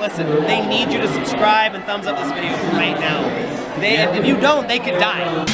listen, they need you to subscribe and thumbs up this video right now. If you don't, they could die.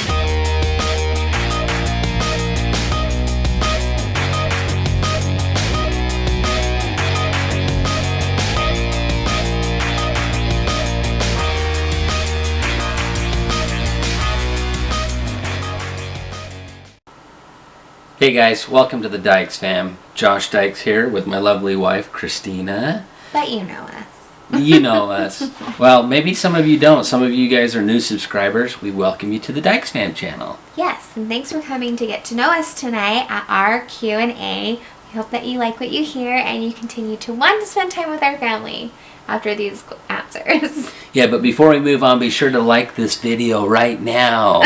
Hey guys, welcome to the Dyches fam. Josh Dyches here with my lovely wife, Christina. But you know us. You know us. Well, maybe some of you don't. Some of you guys are new subscribers. We welcome you to the Dyches fam channel. Yes, and thanks for coming to get to know us tonight at our Q&A. We hope that you like what you hear and you continue to want to spend time with our family after these answers. Yeah, but before we move on, be sure to like this video right now.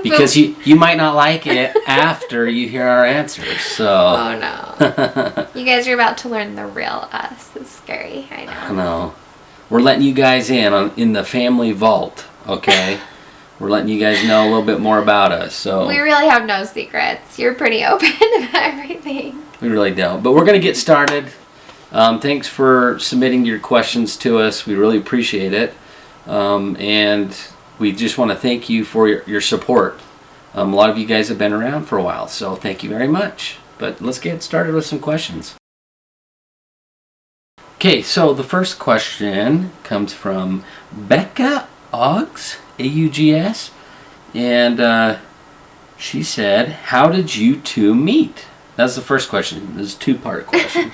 Because you might not like it after you hear our answers, so... Oh no. You guys are about to learn the real us. It's scary, I know. I know. We're letting you guys in the family vault, okay? We're letting you guys know a little bit more about us, so... We really have no secrets. You're pretty open about everything. We really don't. But we're going to get started. Thanks for submitting your questions to us. We really appreciate it. And... we just want to thank you for your support. A lot of you guys have been around for a while, so thank you very much. But let's get started with some questions. Okay, so the first question comes from Becca Augs, A-U-G-S. And she said, how did you two meet? That's the first question. This is a two-part question.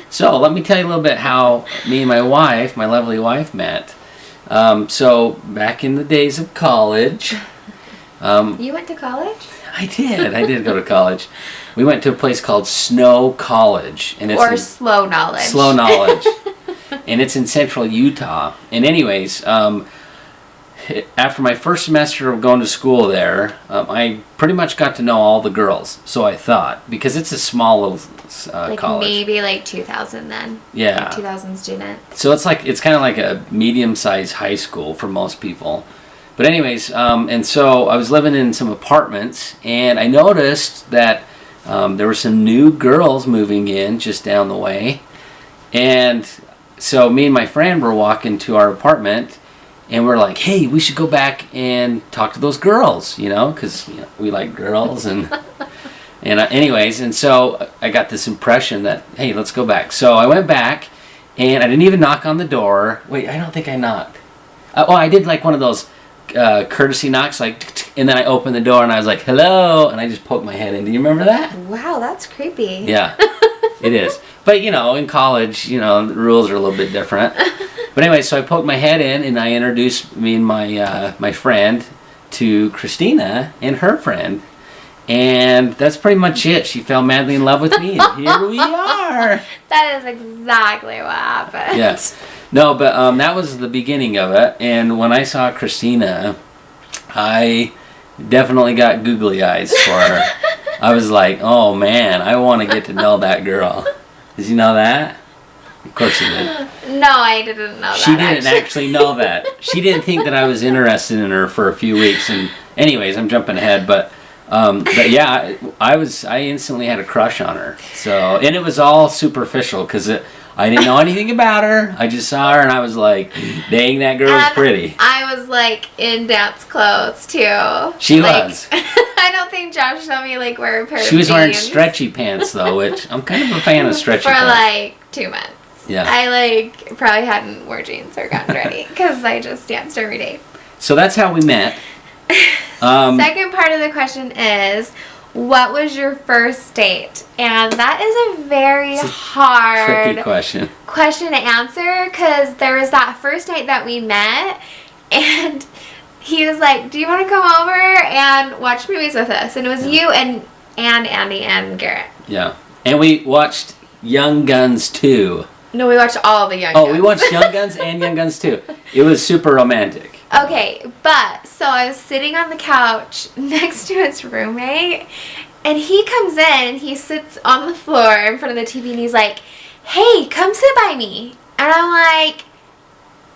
So let me tell you a little bit how me and my wife, my lovely wife, met. So back in the days of college, You went to college? I did go to college. We went to a place called Snow College, and it's Slow Knowledge. Slow Knowledge, and it's in central Utah. And anyways, after my first semester of going to school there, I pretty much got to know all the girls. So I thought, because it's a small little college. Maybe like 2,000 then. Yeah. Like 2,000 students. So it's kind of like a medium-sized high school for most people. But anyways, and so I was living in some apartments, and I noticed that there were some new girls moving in just down the way. And so me and my friend were walking to our apartment, and we're like, hey, we should go back and talk to those girls, because we like girls. And anyways, and so I got this impression that, hey, let's go back. So I went back, and I didn't even knock on the door. Wait, I don't think I knocked. I did like one of those courtesy knocks, like, and then I opened the door, and I was like, hello, and I just poked my head in. Do you remember that? Wow, that's creepy. Yeah, it is. But, in college, the rules are a little bit different. But anyway, so I poked my head in, and I introduced me and my friend to Christina and her friend. And that's pretty much it. She fell madly in love with me, and here we are. That is exactly what happened. Yes. No, but that was the beginning of it. And when I saw Christina, I definitely got googly eyes for her. I was like, oh man, I want to get to know that girl. Did you know that? Of course you did. No, I didn't know that. She didn't actually know that. She didn't think that I was interested in her for a few weeks. And anyways, I'm jumping ahead, but yeah, I instantly had a crush on her. So, and it was all superficial because I didn't know anything about her. I just saw her and I was like, dang, that girl's pretty. I was like in dance clothes too. She was. I don't think Josh saw me like wear a pair of jeans. She was wearing stretchy pants though, which I'm kind of a fan of stretchy for pants. like 2 months. Yeah. I probably hadn't wore jeans or gotten ready because I just danced every day. So that's how we met. Second part of the question is, what was your first date? And that is a very hard tricky question to answer because there was that first date that we met and he was like, do you want to come over and watch movies with us? And it was you and Andy and Garrett. Yeah. And we watched Young Guns 2. No, we watched all the Young Guns. Oh, we watched Young Guns and Young Guns 2. It was super romantic. Okay, but so I was sitting on the couch next to his roommate, and he comes in and he sits on the floor in front of the TV and he's like, hey, come sit by me. And I'm like,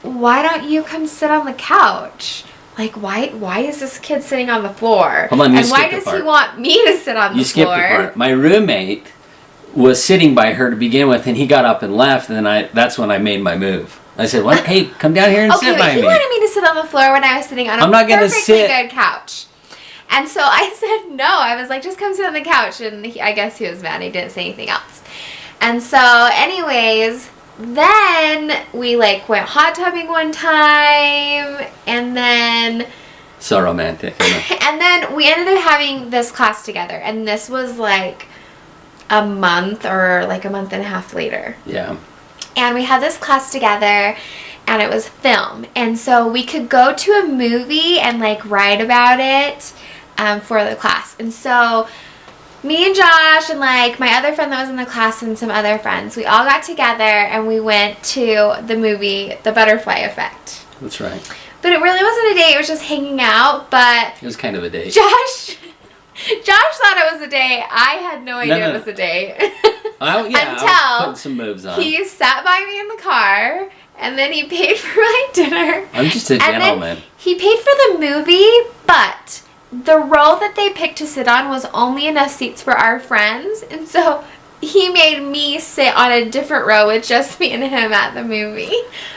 why don't you come sit on the couch? Like, why is this kid sitting on the floor? Hold on, and why does he want me to sit on the floor? You skipped the part. My roommate was sitting by her to begin with, and he got up and left, and then that's when I made my move. I said, "What? Hey, come down here and sit by he me." wanted me to sit on the floor when I was sitting on a perfectly good couch. And so I said no. I was like, just come sit on the couch. And I guess he was mad. He didn't say anything else. And so anyways, then we like went hot tubbing one time. And then... So romantic. And then we ended up having this class together. And this was like a month or like a month and a half later. Yeah. And we had this class together. And it was film. And so we could go to a movie and like write about it. For the class. And so me and Josh and like my other friend that was in the class and some other friends, we all got together and we went to the movie The Butterfly Effect. That's right. But it really wasn't a date, it was just hanging out. But it was kind of a date. Josh thought it was a date. I had no idea it was a date. Oh yeah, until I was putting some moves on. He sat by me in the car and then he paid for my dinner. I'm just a gentleman. And then he paid for the movie, but the row that they picked to sit on was only enough seats for our friends, and so he made me sit on a different row with just me and him at the movie.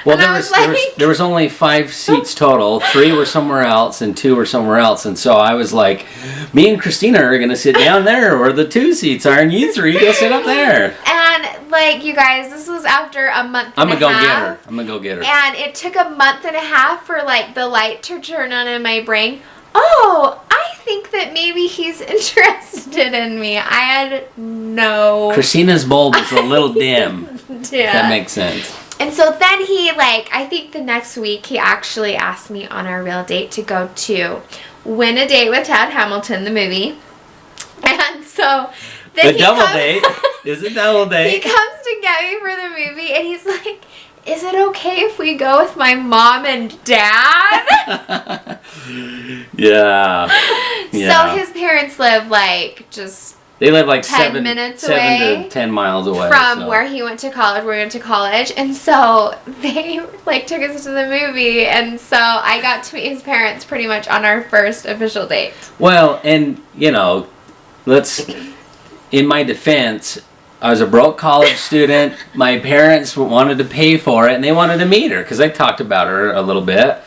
Well, there was only 5 seats total. 3 were somewhere else, and 2 were somewhere else. And so I was like, me and Christina are going to sit down there where the 2 seats are, and you 3 go sit up there. And, like, you guys, this was after a month and a half. I'm going to go get her. And it took a month and a half for, like, the light to turn on in my brain. Oh, I think that maybe he's interested in me. I had no... Christina's bulb is a little dim. Yeah. That makes sense. And so then he, like, I think the next week, he actually asked me on our real date to go to Win a Date with Tad Hamilton, the movie. And so... then the double date. Is a double date. He comes to get me for the movie, and he's like... Is it okay if we go with my mom and dad? Yeah. So his parents live like just... They live like 7 minutes away to 10 miles away. From where he went to college, where we went to college. And so they like took us to the movie. And so I got to meet his parents pretty much on our first official date. Well, and you know, in my defense, I was a broke college student. My parents wanted to pay for it, and they wanted to meet her because I talked about her a little bit,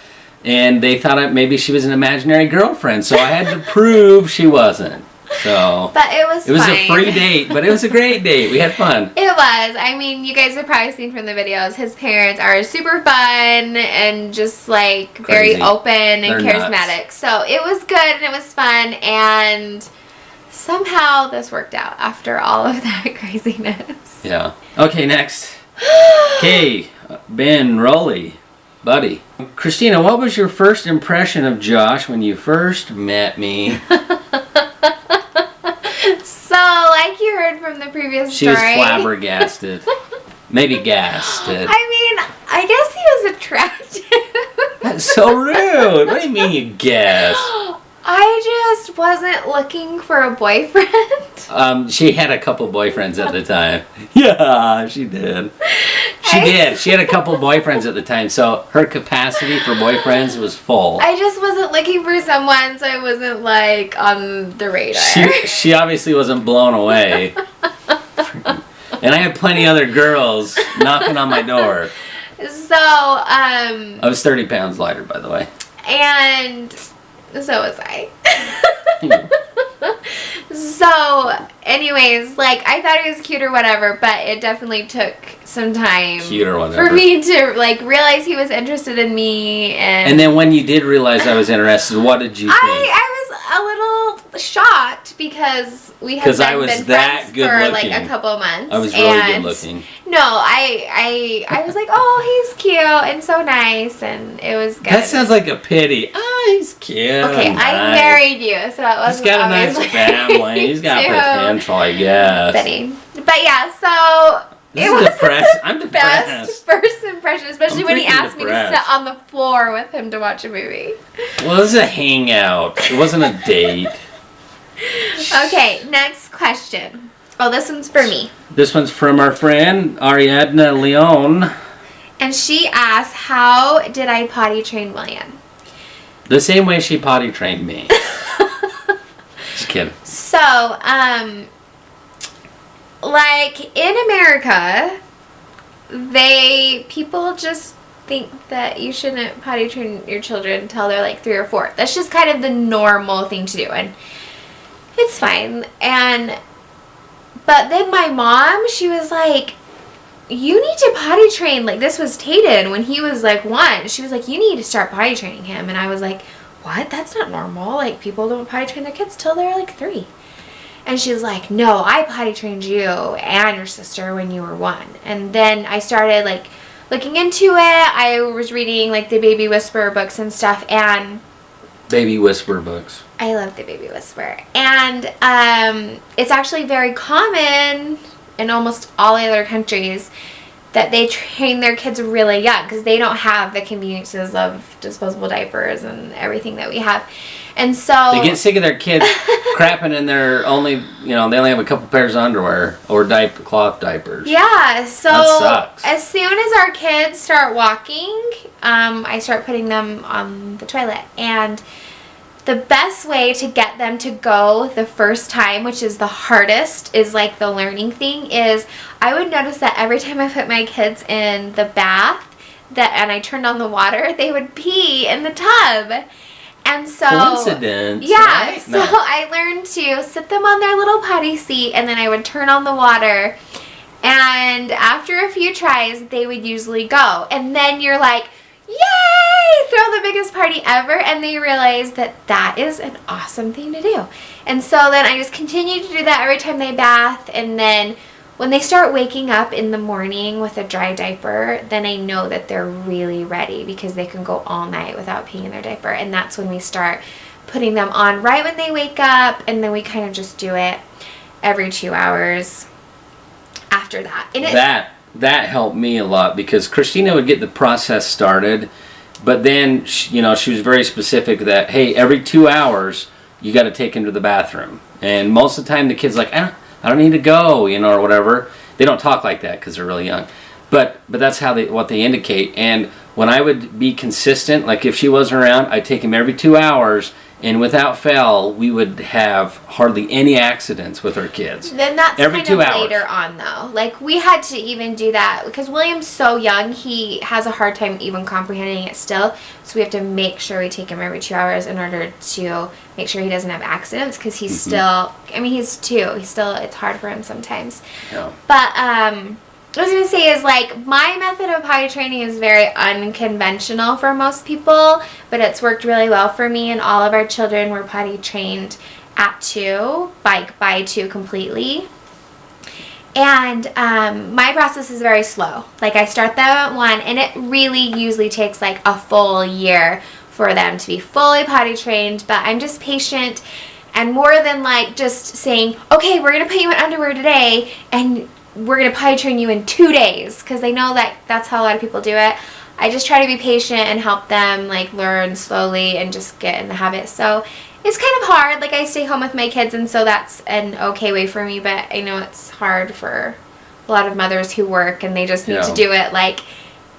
and they thought maybe she was an imaginary girlfriend. So I had to prove she wasn't. So, but it was fine. A free date, but it was a great date. We had fun. It was. I mean, you guys have probably seen from the videos. His parents are super fun and just like Crazy. very open and They're charismatic. nuts. So it was good and it was fun, and somehow this worked out after all of that craziness. Yeah. Okay, next. Okay, Ben Rowley, buddy. Christina, what was your first impression of Josh when you first met me? So, like you heard from the previous She story. was flabbergasted. Maybe gasted. I mean, I guess he was attractive. That's so rude. What do you mean you guessed? I just wasn't looking for a boyfriend. She had a couple boyfriends at the time. Yeah, she did. She did. She had a couple boyfriends at the time, so her capacity for boyfriends was full. I just wasn't looking for someone, so I wasn't like on the radar. She obviously wasn't blown away. And I had plenty other girls knocking on my door. So, I was 30 pounds lighter, by the way. And so was I. So, anyways, like, I thought he was cute or whatever, but it definitely took some time for me to, like, realize he was interested in me. And then when you did realize I was interested, what did you think? I was a little shocked because we had been friends for, like, a couple months. I was really good looking. No, I was like, oh, he's cute and so nice, and it was good. That sounds like a pity. Oh, he's cute. Okay, nice. I married you, so that wasn't He's got a nice family. He's got potential, I guess. But yeah, so it was I'm the depressed. best first impression, especially when he asked me to sit on the floor with him to watch a movie. Well, it was a hangout. It wasn't a date. Okay, next question. Oh, this one's for me. This one's from our friend Ariadna Leon. And she asked, how did I potty train William? The same way she potty trained me. Just kidding. So, like, in America, people just think that you shouldn't potty train your children until they're like 3 or 4. That's just kind of the normal thing to do, and it's fine. But then my mom, she was like, you need to potty train, like, this was Tayden when he was like 1. She was like, you need to start potty training him. And I was like, what? That's not normal. Like, people don't potty train their kids till they're like 3. And she was like, no, I potty trained you and your sister when you were 1. And then I started like looking into it. I was reading like the Baby Whisperer books and stuff, and Baby Whisperer books. I love the Baby Whisperer. And it's actually very common in almost all other countries that they train their kids really young because they don't have the conveniences of disposable diapers and everything that we have. And so they get sick of their kids crapping in their only, they only have a couple pairs of underwear or cloth diapers. Yeah, so that sucks. As soon as our kids start walking, I start putting them on the toilet. And the best way to get them to go the first time, which is the hardest, is like the learning thing, is I would notice that every time I put my kids in the bath and I turned on the water, they would pee in the tub. And so, coincidence, yeah, right? so I learned to sit them on their little potty seat, and then I would turn on the water, and after a few tries, they would usually go. And then you're like, yay, throw the biggest party ever, and they realize that that is an awesome thing to do. And so then I just continue to do that every time they bath, and then when they start waking up in the morning with a dry diaper, then I know that they're really ready because they can go all night without peeing in their diaper. And that's when we start putting them on right when they wake up, and then we kind of just do it every 2 hours after that. And that helped me a lot because Christina would get the process started, but then she was very specific that, hey, every 2 hours you got to take him to the bathroom. And most of the time the kid's like, I don't need to go, or whatever. They don't talk like that because they're really young. But that's what they indicate. And when I would be consistent, like if she wasn't around, I'd take him every 2 hours, and without fail, we would have hardly any accidents with our kids. Then that's every kind 2 of hours. Later on, though. Like, we had to even do that because William's so young, he has a hard time even comprehending it still. So we have to make sure we take him every 2 hours in order to make sure he doesn't have accidents because he's still, he's 2. It's hard for him sometimes. Yeah. But, what I was going to say is, like, my method of potty training is very unconventional for most people, but it's worked really well for me, and all of our children were potty trained at 2, by 2 completely. And my process is very slow. Like, I start them at 1, and it really usually takes, like, a full year for them to be fully potty trained, but I'm just patient, and more than, like, just saying, okay, we're going to put you in underwear today, and we're going to potty train you in 2 days, because I know that that's how a lot of people do it. I just try to be patient and help them, like, learn slowly and just get in the habit. So it's kind of hard. Like, I stay home with my kids, and so that's an okay way for me, but I know it's hard for a lot of mothers who work, and they just need to do it, like,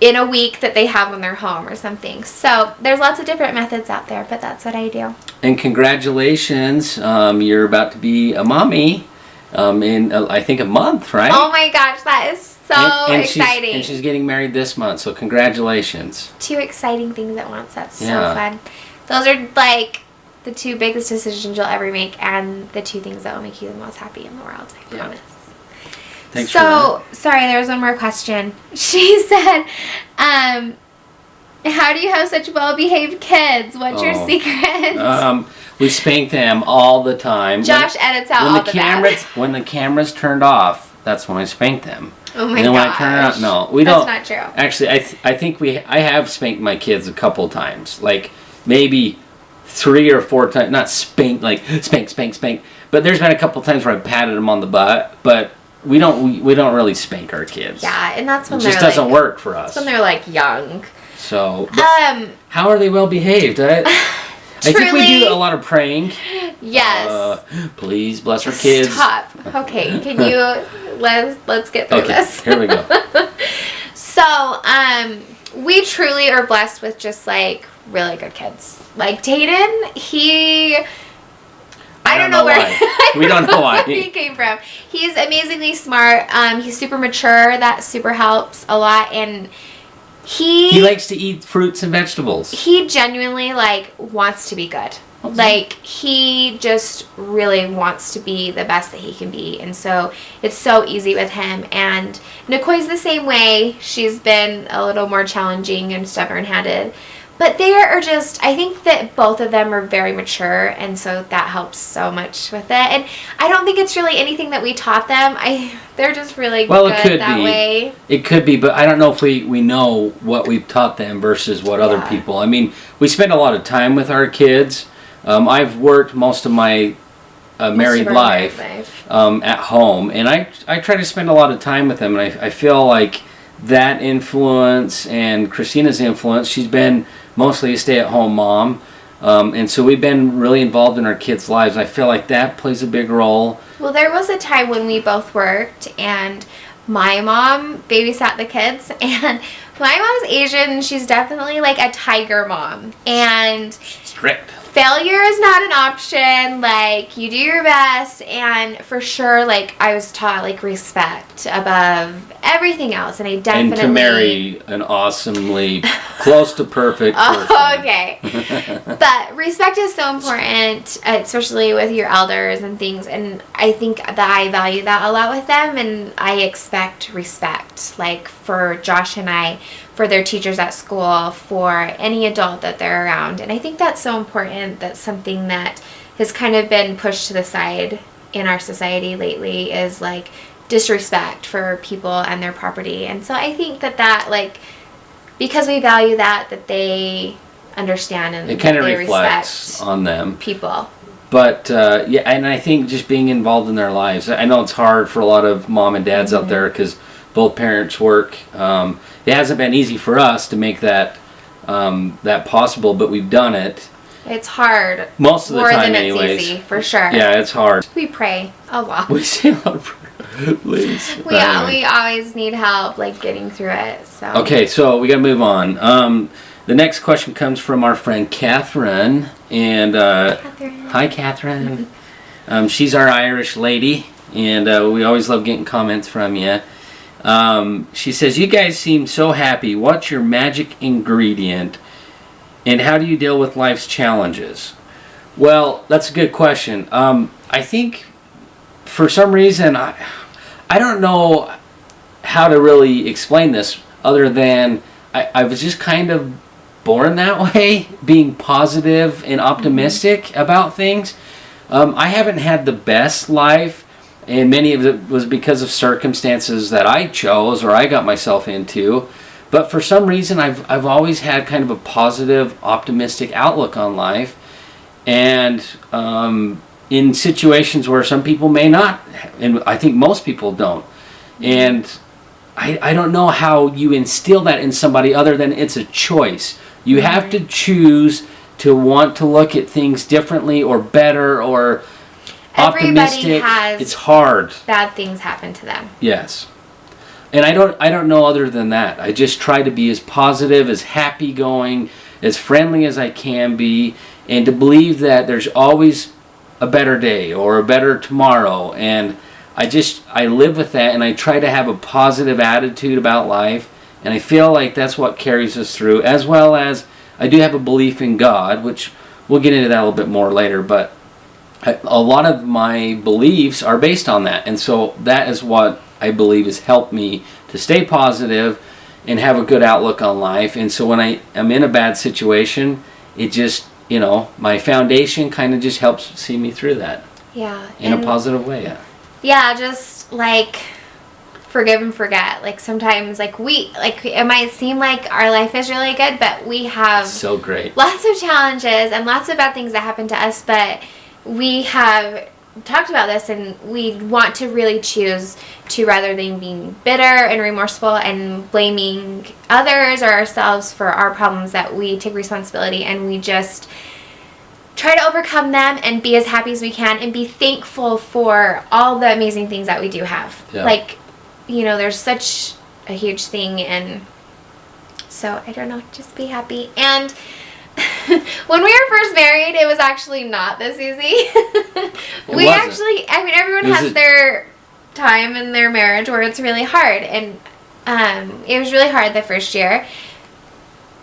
in a week that they have when they're home or something. So there's lots of different methods out there, but that's what I do. And congratulations, you're about to be a mommy. In I think a month, right? Oh my gosh, that is so exciting. And she's getting married this month, so congratulations. 2 exciting things at once. That's so fun. Those are like the 2 biggest decisions you'll ever make, and the 2 things that will make you the most happy in the world, I promise. Thanks for that. Sorry, there was one more question. She said, how do you have such well-behaved kids? What's your secret? We spank them all the time. Josh edits out all the bad. When the camera's turned off, that's when I spank them. Oh my gosh. And then when I turn it on, no, we don't. That's not true. Actually, I think I have spanked my kids a couple times, like maybe 3 or 4 times. Not spank, like spank. But there's been a couple times where I patted them on the butt, but we don't really spank our kids. Yeah, and that's when it just doesn't work for us. That's when they're like young. So, how are they well behaved? I think we do a lot of praying. Yes. Please bless our kids. Stop. Okay, can you let's get through this. Here we go. So, we truly are blessed with just like really good kids. Like Tayden, I don't know where why. We don't know why. he came from. He's amazingly smart. He's super mature. That super helps a lot. And he likes to eat fruits and vegetables. He genuinely like wants to be good. Okay. Like he just really wants to be the best that he can be, and so it's so easy with him. And Nicoy's the same way. She's been a little more challenging and stubborn-headed, but they are just, I think that both of them are very mature, and so that helps so much with it. And I don't think it's really anything that we taught them. They're just really good it could that be. way. It could be, but I don't know if we know what we've taught them versus what other people. I mean, we spend a lot of time with our kids. I've worked most of my married life at home, and I try to spend a lot of time with them, and I feel like that influence and Christina's influence, she's been mostly a stay-at-home mom, and so we've been really involved in our kids' lives. I feel like that plays a big role. Well, there was a time when we both worked, and my mom babysat the kids, and my mom's Asian, and she's definitely like a tiger mom, and Strict. failure is not an option. Like, you do your best, and for sure, like, I was taught like respect above everything else, and I definitely And to marry an awesomely close to perfect person. Oh, okay. But respect is so important, especially with your elders and things, and I think that I value that a lot with them, and I expect respect, like for Josh and I, for their teachers at school, for any adult that they're around. And I think that's so important. That's something that has kind of been pushed to the side in our society lately, is like disrespect for people and their property. And so I think that like, because we value that they understand, and it kind of they reflects respect on them. people. But yeah, and I think just being involved in their lives. I know it's hard for a lot of mom and dads out there because both parents work. It hasn't been easy for us to make that possible, but we've done it. It's hard. Most of the more time, than anyways. It's easy, for sure. Yeah, it's hard. We pray a lot. We say a lot of prayer, please. We always need help, like getting through it. So Okay, so we got to move on. The next question comes from our friend Catherine, and Catherine. hi, Catherine. She's our Irish lady, and we always love getting comments from you. She says, "You guys seem so happy. What's your magic ingredient, and how do you deal with life's challenges?" Well, that's a good question. I think for some reason, I don't know how to really explain this other than I was just kind of born that way, being positive and optimistic about things. I haven't had the best life, and many of it was because of circumstances that I chose or I got myself into. But for some reason, I've always had kind of a positive, optimistic outlook on life. And in situations where some people may not, and I think most people don't. And I don't know how you instill that in somebody other than it's a choice. You have to choose to want to look at things differently or better or optimistic. Everybody has it's hard. bad things happen to them. Yes. And I don't know other than that. I just try to be as positive, as happy going, as friendly as I can be, and to believe that there's always a better day or a better tomorrow. And I live with that, and I try to have a positive attitude about life, and I feel like that's what carries us through, as well as I do have a belief in God, which we'll get into that a little bit more later, but a lot of my beliefs are based on that, and so that is what I believe has helped me to stay positive and have a good outlook on life. And so when I am in a bad situation, it just, my foundation kind of just helps see me through that. Yeah. In a positive way, yeah. Yeah, just like forgive and forget. Like sometimes it might seem like our life is really good, but we have so great. Lots of challenges and lots of bad things that happen to us, but we have talked about this, and we want to really choose to, rather than being bitter and remorseful and blaming others or ourselves for our problems, that we take responsibility and we just try to overcome them and be as happy as we can and be thankful for all the amazing things that we do have. Yeah. Like, there's such a huge thing, and so I don't know, just be happy. And when we were first married, it was actually not this easy. Everyone has their time in their marriage where it's really hard, and it was really hard the first year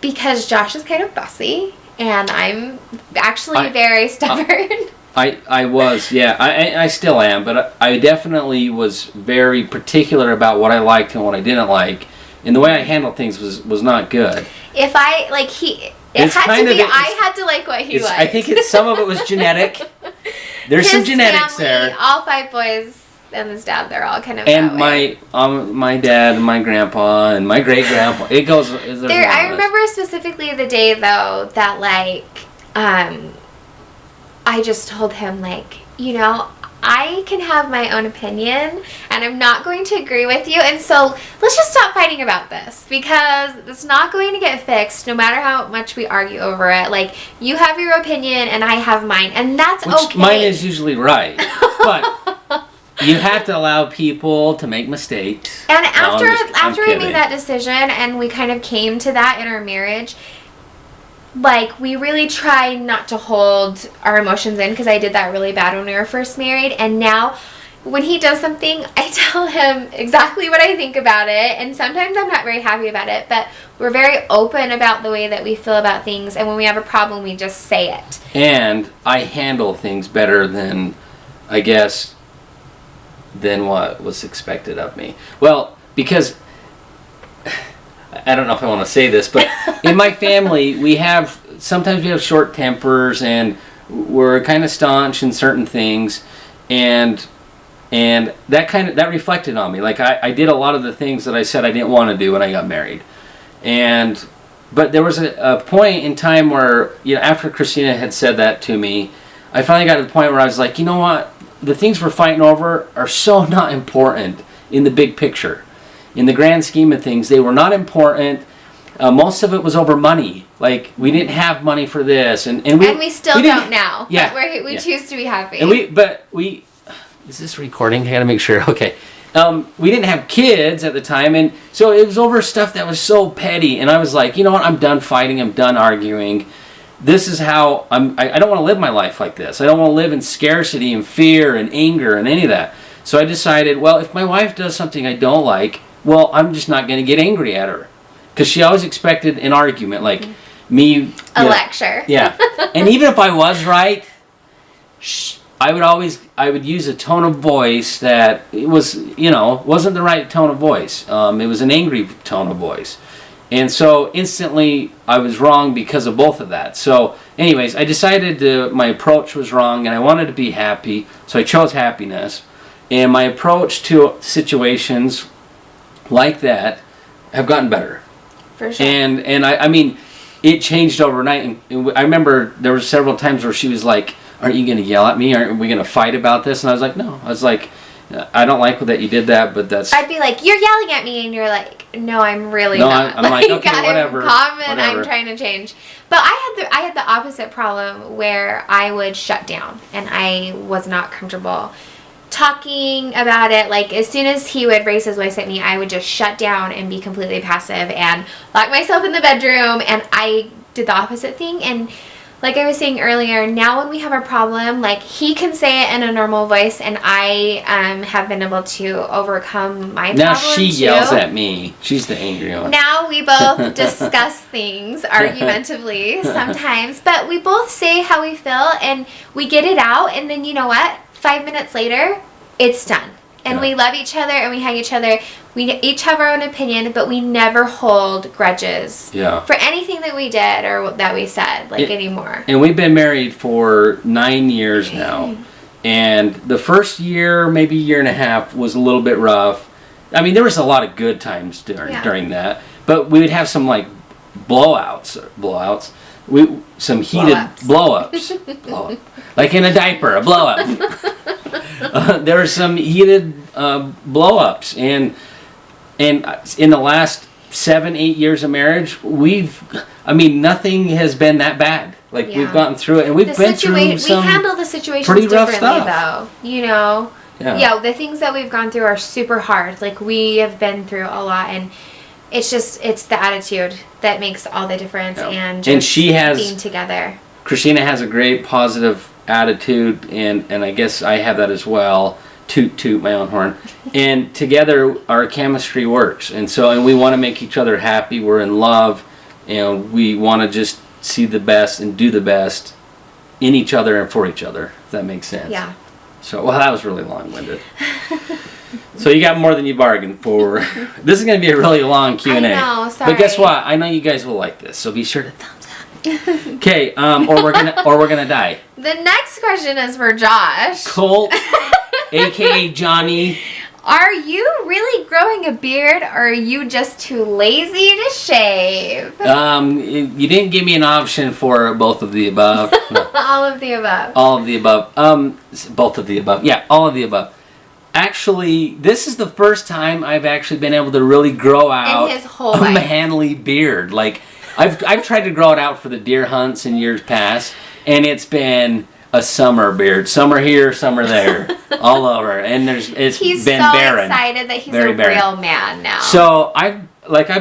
because Josh is kind of bossy, and I'm actually very stubborn. I was, yeah. I still am, but I definitely was very particular about what I liked and what I didn't like, and the way I handled things was not good. If I like I had to like what he liked. I think some of it was genetic. There's some genetics family, there. All 5 boys and his dad, they're all kind of and that way. my dad and my grandpa and my great grandpa. It goes. I remember specifically the day though that I just told him I can have my own opinion and I'm not going to agree with you, and so let's just stop fighting about this because it's not going to get fixed no matter how much we argue over it. Like, you have your opinion and I have mine, and that's okay. Mine is usually right, but you have to allow people to make mistakes. And after we made that decision and we kind of came to that in our marriage, we really try not to hold our emotions in, because I did that really bad when we were first married. And now when he does something, I tell him exactly what I think about it. And sometimes I'm not very happy about it, but we're very open about the way that we feel about things. And when we have a problem, we just say it. And I handle things better than, I guess, than what was expected of me. Well, because I don't know if I want to say this, but in my family, sometimes we have short tempers, and we're kind of staunch in certain things, and that reflected on me. Like, I did a lot of the things that I said I didn't want to do when I got married, but there was a point in time where, after Christina had said that to me, I finally got to the point where I was like, you know what, the things we're fighting over are so not important in the big picture. In the grand scheme of things, they were not important. Most of it was over money. Like, we didn't have money for this, and we still don't now. Yeah, but we choose to be happy. And we is this recording? I gotta make sure. Okay, we didn't have kids at the time, and so it was over stuff that was so petty. And I was like, you know what? I'm done fighting. I'm done arguing. This is how I don't want to live my life like this. I don't want to live in scarcity and fear and anger and any of that. So I decided, well, if my wife does something I don't like, well, I'm just not going to get angry at her. Because she always expected an argument, like me. A lecture. Yeah. And even if I was right, I would use a tone of voice that it was, wasn't the right tone of voice. It was an angry tone of voice. And so instantly I was wrong because of both of that. So anyways, I decided my approach was wrong and I wanted to be happy. So I chose happiness. And my approach to situations like that have gotten better. For sure. And I mean, it changed overnight. And I remember there were several times where she was like, aren't you going to yell at me? Aren't we going to fight about this? And I was like, no. I was like, I don't like that you did that, but that's... I'd be like, you're yelling at me, and you're like, no, I'm really not. I'm like, okay, whatever. Calm, and I'm trying to change. But I had the opposite problem where I would shut down, and I was not comfortable talking about it. Like, as soon as he would raise his voice at me, I would just shut down and be completely passive and lock myself in the bedroom, and I did the opposite thing. And like I was saying earlier, now when we have a problem, like, he can say it in a normal voice, and I have been able to overcome my problem. Now she yells at me. She's the angry one. Now we both discuss things argumentatively sometimes, but we both say how we feel, and we get it out, and then you know what? 5 minutes later, it's done. And we love each other and we hug each other. We each have our own opinion, but we never hold grudges for anything that we did or that we said, anymore. And we've been married for 9 years now. And the first year, maybe year and a half, was a little bit rough. I mean, there was a lot of good times during that. But we would have some, blowouts. Some heated blow-ups. Like in a diaper, a blow-up. There were some heated blow-ups, and in the last 7-8 years of marriage, nothing has been that bad. We've gotten through it, and we've been through some we handle the situations pretty rough stuff. Though, the things that we've gone through are super hard. We have been through a lot, and it's the attitude that makes all the difference, and just and she has being together. Christina has a great positive attitude, and I guess I have that as well. Toot my own horn. And together our chemistry works, and we want to make each other happy. We're in love, and we want to just see the best and do the best in each other and for each other, if that makes sense. Yeah. So, well, that was really long-winded. So you got more than you bargained for. This is going to be a really long Q&A. I know, sorry. But guess what? I know you guys will like this, so be sure to thumbs up. Okay, or we're gonna die. The next question is for Josh. Colt, aka Johnny. Are you really growing a beard, or are you just too lazy to shave? You didn't give me an option for both of the above. No. All of the above. All of the above. Both of the above. Yeah, all of the above. Actually, this is the first time I've actually been able to really grow out in his whole a life. manly beard. Like, I've tried to grow it out for the deer hunts in years past, and it's been a summer beard. Summer here, summer there, all over. And He's been so barren. excited that he's Very a barren. real man now. So I've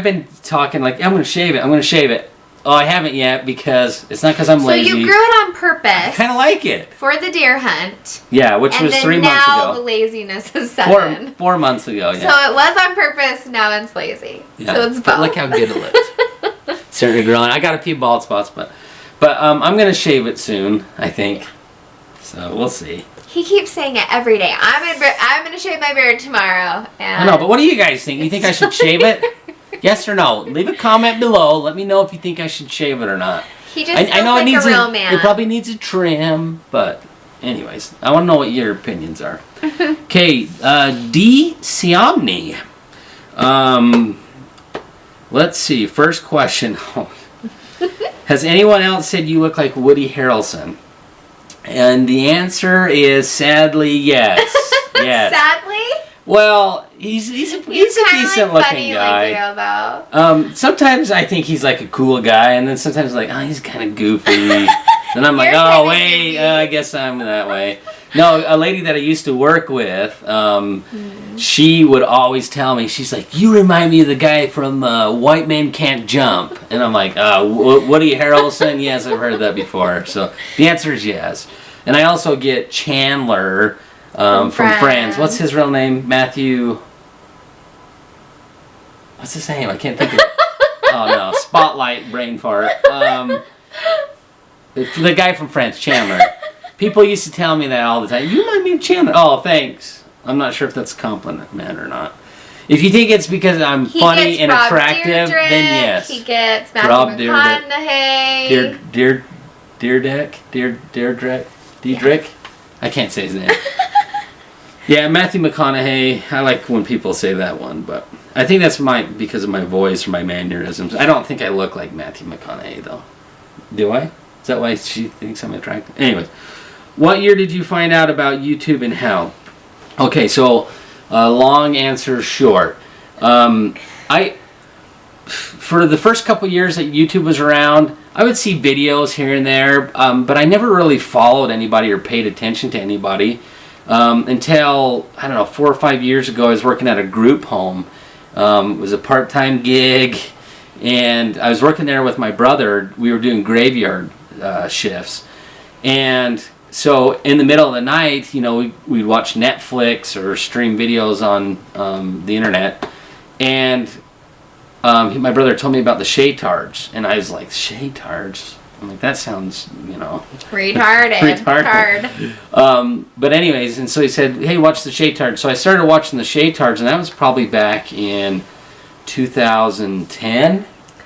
been talking like, I'm gonna shave it. Oh, I haven't yet because it's not because I'm lazy. So you grew it on purpose. I kind of like it. For the deer hunt. Yeah, which and was then 3 months now the ago. laziness is set in. 4 months ago, yeah. So it was on purpose, now it's lazy. Yeah, So it's but both. look how good it looks. Starting to grow on. I got a few bald spots, but I'm gonna shave it soon, I think. So we'll see. He keeps saying it every day. I'm gonna shave my beard tomorrow. And I know, but what do you guys think? You think I should shave it? Yes or no? Leave a comment below. Let me know if you think I should shave it or not. He just feels I know like it needs a real man. It probably needs a trim, but anyways, I want to know what your opinions are. Okay, D. Siamni. Let's see. First question. Has anyone else said you look like Woody Harrelson? And the answer is sadly yes. Yes. Sadly? Well, he's a decent looking guy. Like you, though. Sometimes I think he's like a cool guy, and then sometimes like, oh, he's kind of goofy. Then I'm like, You're oh kinda wait, goofy. I guess I'm that way. No, a lady that I used to work with, she would always tell me, she's like, you remind me of the guy from White Men Can't Jump. And I'm like, Woody Harrelson? Yes, I've heard that before. So the answer is yes. And I also get Chandler from Friends. What's his real name? Matthew. What's his name? I can't think of it. Oh no, spotlight brain fart. The guy from Friends, Chandler. People used to tell me that all the time. You remind me of Chandler. Oh, thanks. I'm not sure if that's a compliment or not. If you think it's because I'm funny and attractive, then yes. He gets Rob Matthew McConaughey. Diedrich? I can't say his name. Yeah, Matthew McConaughey. I like when people say that one, but I think that's because of my voice or my mannerisms. I don't think I look like Matthew McConaughey, though. Do I? Is that why she thinks I'm attractive? Anyways, what year did you find out about YouTube and how? Okay, so long answer short. For the first couple years that YouTube was around, I would see videos here and there, but I never really followed anybody or paid attention to anybody until, I don't know, 4 or 5 years ago. I was working at a group home. It was a part-time gig, and I was working there with my brother. We were doing graveyard shifts, and so in the middle of the night, you know, we'd watch Netflix or stream videos on the internet, and my brother told me about the shaytards, and I was like, shaytards? I'm like, that sounds, you know... Retarded. But anyways, and so he said, hey, watch the shaytards. So I started watching the shaytards, and that was probably back in 2010.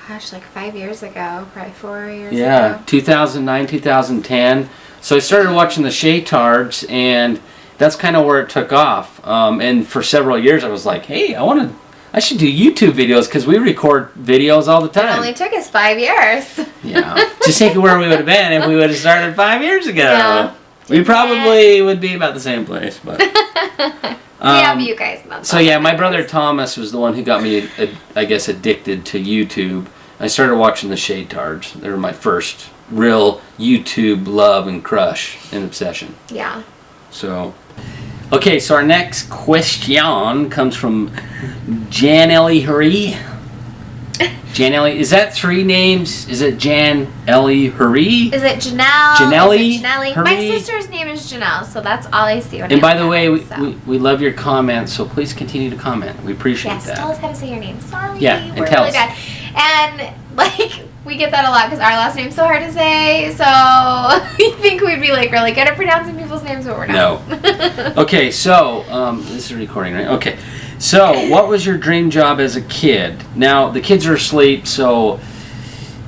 Gosh, like 5 years ago. Probably 4 years Yeah, ago. 2009, 2010. So I started watching the shaytards, and that's kind of where it took off. And for several years, I was like, hey, I should do YouTube videos because we record videos all the It time. only took us 5 years. Yeah. Just think of where we would have been if we would have started 5 years ago. Yeah. We probably would be about the same place. But We have you guys. So yeah, my brother Thomas was the one who got me, I guess, addicted to YouTube. I started watching the shaytards. They were my first real YouTube love and crush and obsession. Yeah. So, okay, so our next question comes from Jan Ellie Hurry. Jan Ellie. Is that 3 names? Is it Jan Ellie Hurry? Is it Janelle? Janelli? Is it Janelli? Hurry? My sister's name is Janelle, so that's all I see when And I by look the at way, it, so. we love your comments, so please continue to comment. We appreciate Yes, that. tell us how to say your name. Sorry, Yeah, and we're tell really us. bad. And like we get that a lot because our last name's so hard to say. So we think we'd be like really good at pronouncing people's names, but we're not. No. Okay, so this is recording, right? Okay. So, what was your dream job as a kid? Now, the kids are asleep, so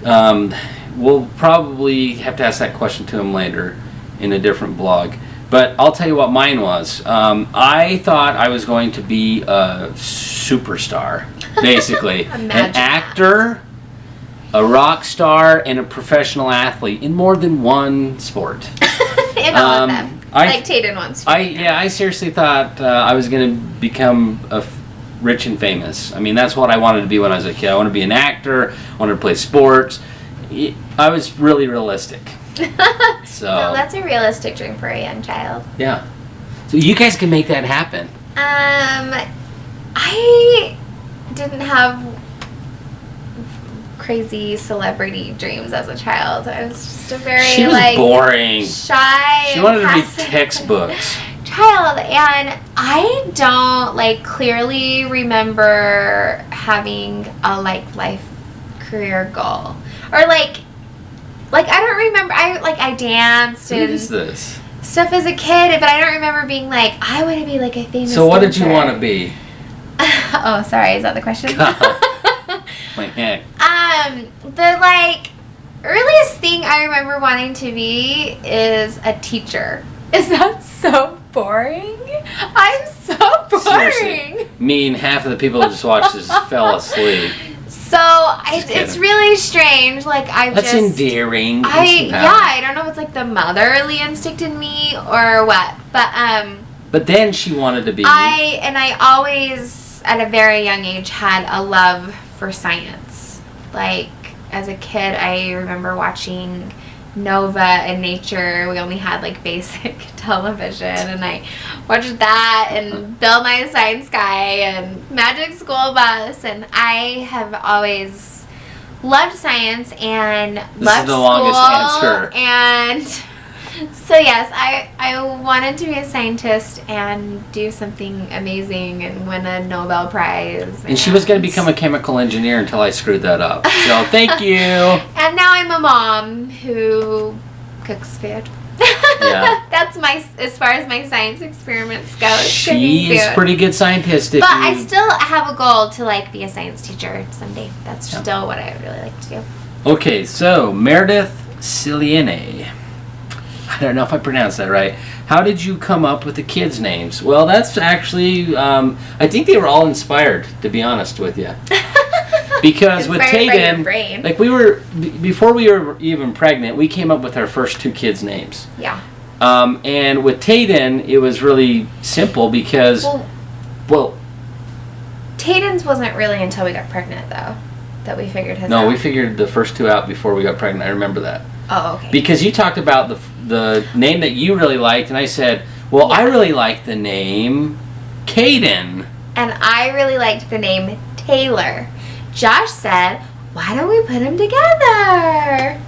we'll probably have to ask that question to them later in a different blog. But I'll tell you what mine was. I thought I was going to be a superstar, basically. An actor, a rock star, and a professional athlete in more than one sport. In all of them. Like Tayden wants to. I seriously thought I was going to become rich and famous. I mean, that's what I wanted to be when I was a kid. I wanted to be an actor. I wanted to play sports. I was really realistic. So No, that's a realistic dream for a young child. Yeah. So you guys can make that happen. I didn't have crazy celebrity dreams as a child. I was just a very She was boring. shy. She wanted to read passive textbooks. child, and I don't clearly remember having a life career goal or like I don't remember. I danced What and is this? stuff as a kid, but I don't remember being like I want to be like a famous. So what did you dancer. want to be? Oh, sorry. Is that the question? My heck. The earliest thing I remember wanting to be is a teacher. Is that so boring? I'm so boring. Seriously. Me and half of the people who just watched this fell asleep. So it's really strange. That's endearing. I don't know if it's like the motherly instinct in me or what, But then she wanted to be. I always at a very young age had a love for science. As a kid, I remember watching Nova and Nature. We only had basic television, and I watched that and Bill Nye the Science Guy and Magic School Bus, and I have always loved science and loved the longest school, answer. and so yes, I wanted to be a scientist and do something amazing and win a Nobel Prize. And she was going to become a chemical engineer until I screwed that up. So thank you. And now I'm a mom who cooks food. Yeah. That's as far as my science experiments go. She is pretty good scientist. But I still have a goal to be a science teacher someday. That's still what I would really like to do. Okay, so Meredith Ciliene. I don't know if I pronounced that right. How did you come up with the kids' names? Well, that's actually, I think they were all inspired, to be honest with you. Because with Tayden, before we were even pregnant, we came up with our first 2 kids' names. Yeah. And with Tayden, it was really simple because, Tayden's wasn't really until we got pregnant, though, that we figured his out. No, we figured the first 2 out before we got pregnant. I remember that. Oh, okay. Because you talked about the name that you really liked, and I said, well, I really like the name Caden. And I really liked the name Taylor. Josh said, why don't we put them together?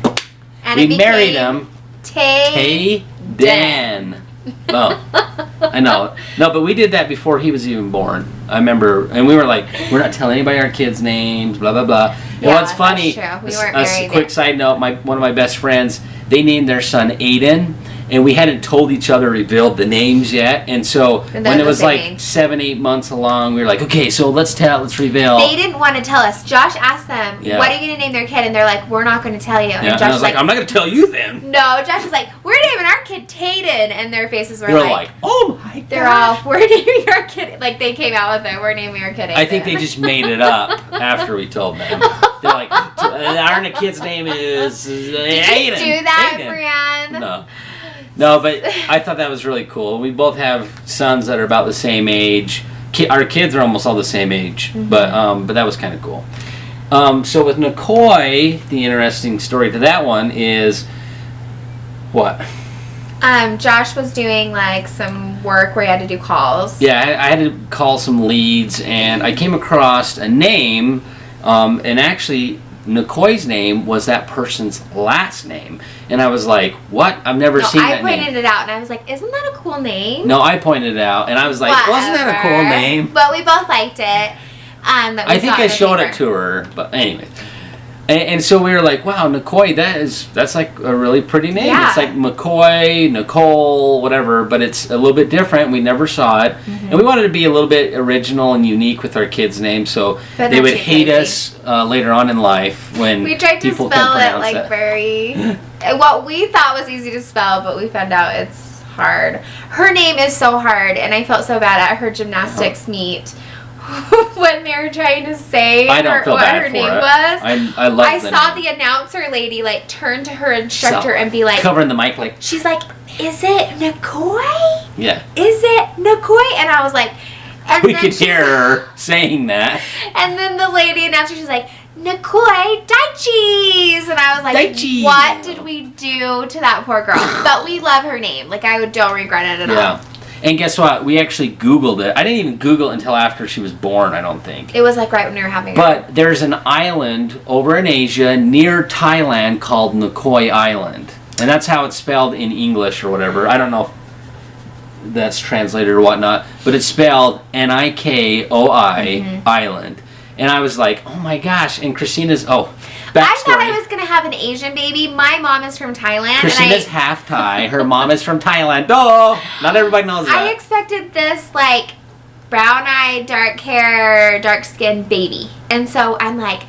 And we married them. Tayden. Oh, I know. No, but we did that before he was even born. I remember, and we were like, we're not telling anybody our kids' names, blah, blah, blah. And what's funny, that's true. We weren't married a quick side note, one of my best friends, they named their son Aiden, and we hadn't told each other, revealed the names yet, and so when it was 7-8 months along, we were like, okay, so let's reveal. They didn't want to tell us. Josh asked them, what are you going to name their kid? And they're like, we're not going to tell you. And Josh was like, I'm not going to tell you then. No, Josh was like, we're naming our kid Tayden, and their faces were like, oh my god. They're all, we're naming our kid, they came out with it, we're naming our kid Aiden. I think they just made it up after we told them. They're like, our kid's name is Aiden. Did you do that, Aiden. Brianne? No, but I thought that was really cool. We both have sons that are about the same age. Our kids are almost all the same age, but that was kind of cool. So with McCoy, the interesting story to that one is what? Josh was doing some work where he had to do calls. Yeah, I had to call some leads, and I came across a name And actually, Nicoy's name was that person's last name. And I was like, what? I've never seen that name. I pointed it out, and I was like, isn't that a cool name? No, I pointed it out, and I was like, wasn't that a cool name? But we both liked it. I think I showed it to her, but anyway. And so we were like, wow, Nicoy, that's like a really pretty name. Yeah. It's like McCoy, Nicole, whatever, but it's a little bit different. We never saw it. Mm-hmm. And we wanted to be a little bit original and unique with our kids' names, so they would hate us later on in life when we tried to people spell couldn't it like that. very... what we thought was easy to spell, but we found out it's hard. Her name is so hard, and I felt so bad at her gymnastics meet. When they were trying to say what her name was. I love I saw the announcer lady like turn to her instructor and be like, covering the mic like, she's like, is it Nicoy? Yeah. Is it Nicoy? And I was like, and we could hear her saying that. And then the lady announcer, she's like, Nicoy Dyches. And I was like, Dyches. What did we do to that poor girl? But we love her name. Like, I don't regret it at all. And guess what? We actually Googled it. I didn't even Google it until after she was born, I don't think. It was like right when we were having her. But there's an island over in Asia near Thailand called Nicoy Island. And that's how it's spelled in English or whatever. I don't know if that's translated or whatnot. But it's spelled Nikoi Island. And I was like, oh my gosh. And Christina's, backstory. I thought I was going to have an Asian baby. My mom is from Thailand. Christina's half Thai. Her mom is from Thailand. Oh, not everybody knows that. I expected this, like, brown-eyed, dark hair, dark-skinned baby. And so I'm like,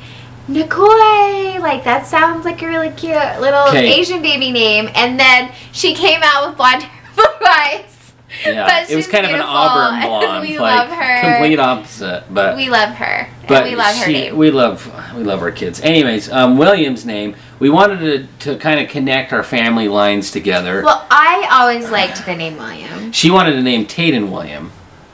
Nicoy, like, that sounds like a really cute little Asian baby name. And then she came out with blonde hair, blue eyes. Yeah, but it was kind beautiful. of an auburn blonde. We like, love her. Complete opposite, but we love her. But and we love her name. We love our kids. Anyways, William's name. We wanted to kind of connect our family lines together. Well, I always liked the name William. She wanted to name Tayden William.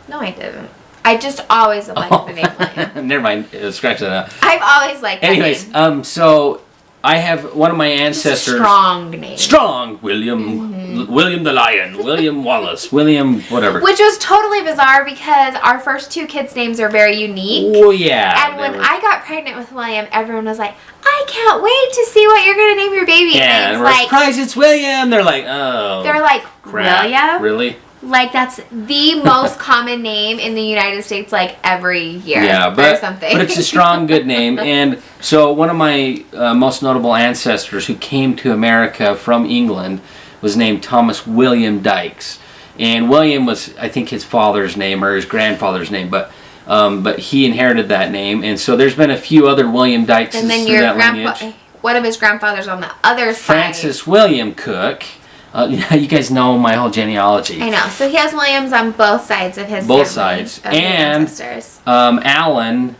No, I didn't. I just always liked the name William. Never mind. Scratch that out. I've always liked that name. So I have one of my ancestors. It's a strong name. Strong William. William the Lion. William Wallace. William whatever. Which was totally bizarre because our first two kids' names are very unique. Oh, yeah. And when I got pregnant with William, everyone was like, I can't wait to see what you're going to name your baby. Yeah, and we're like, surprised it's William. They're like, oh. They're like, crap. William? Really? Like, that's the most common name in the United States, like, every year. Yeah, or something. But it's a strong, good name. And so one of my most notable ancestors who came to America from England was named Thomas William Dyches. And William was, I think, his father's name or his grandfather's name, but he inherited that name. And so there's been a few other William Dyches and then through that lineage. One of his grandfathers on the other side. Francis William Cook. You guys know my whole genealogy. I know. So he has Williams on both sides of his both family, sides. of And his ancestors. Alan,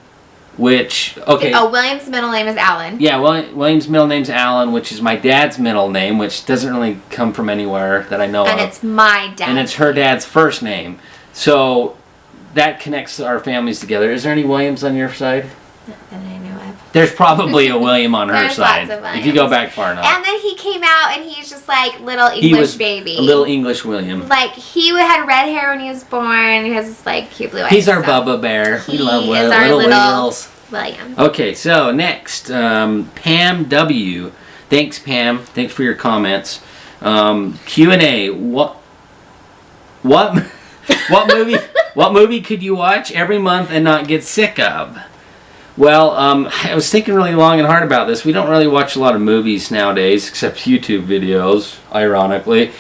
which, okay. Oh, William's middle name is Alan. Yeah, William's middle name's Alan, which is my dad's middle name, which doesn't really come from anywhere that I know And of. it's my dad. And it's her dad's first name. So that connects our families together. Is there any Williams on your side? That I know of. There's probably a William on her There's side. lots of Williams. If you go back far enough. And then he came out and he's just like little English he was baby. A little English William. Like he had red hair when he was born. He has like cute blue eyes. He's our Bubba Bear. We love little Wills. William. Okay, so next, Pam W. Thanks, Pam. Thanks for your comments. Q&A. What movie could you watch every month and not get sick of? Well, I was thinking really long and hard about this. We don't really watch a lot of movies nowadays, except YouTube videos, ironically.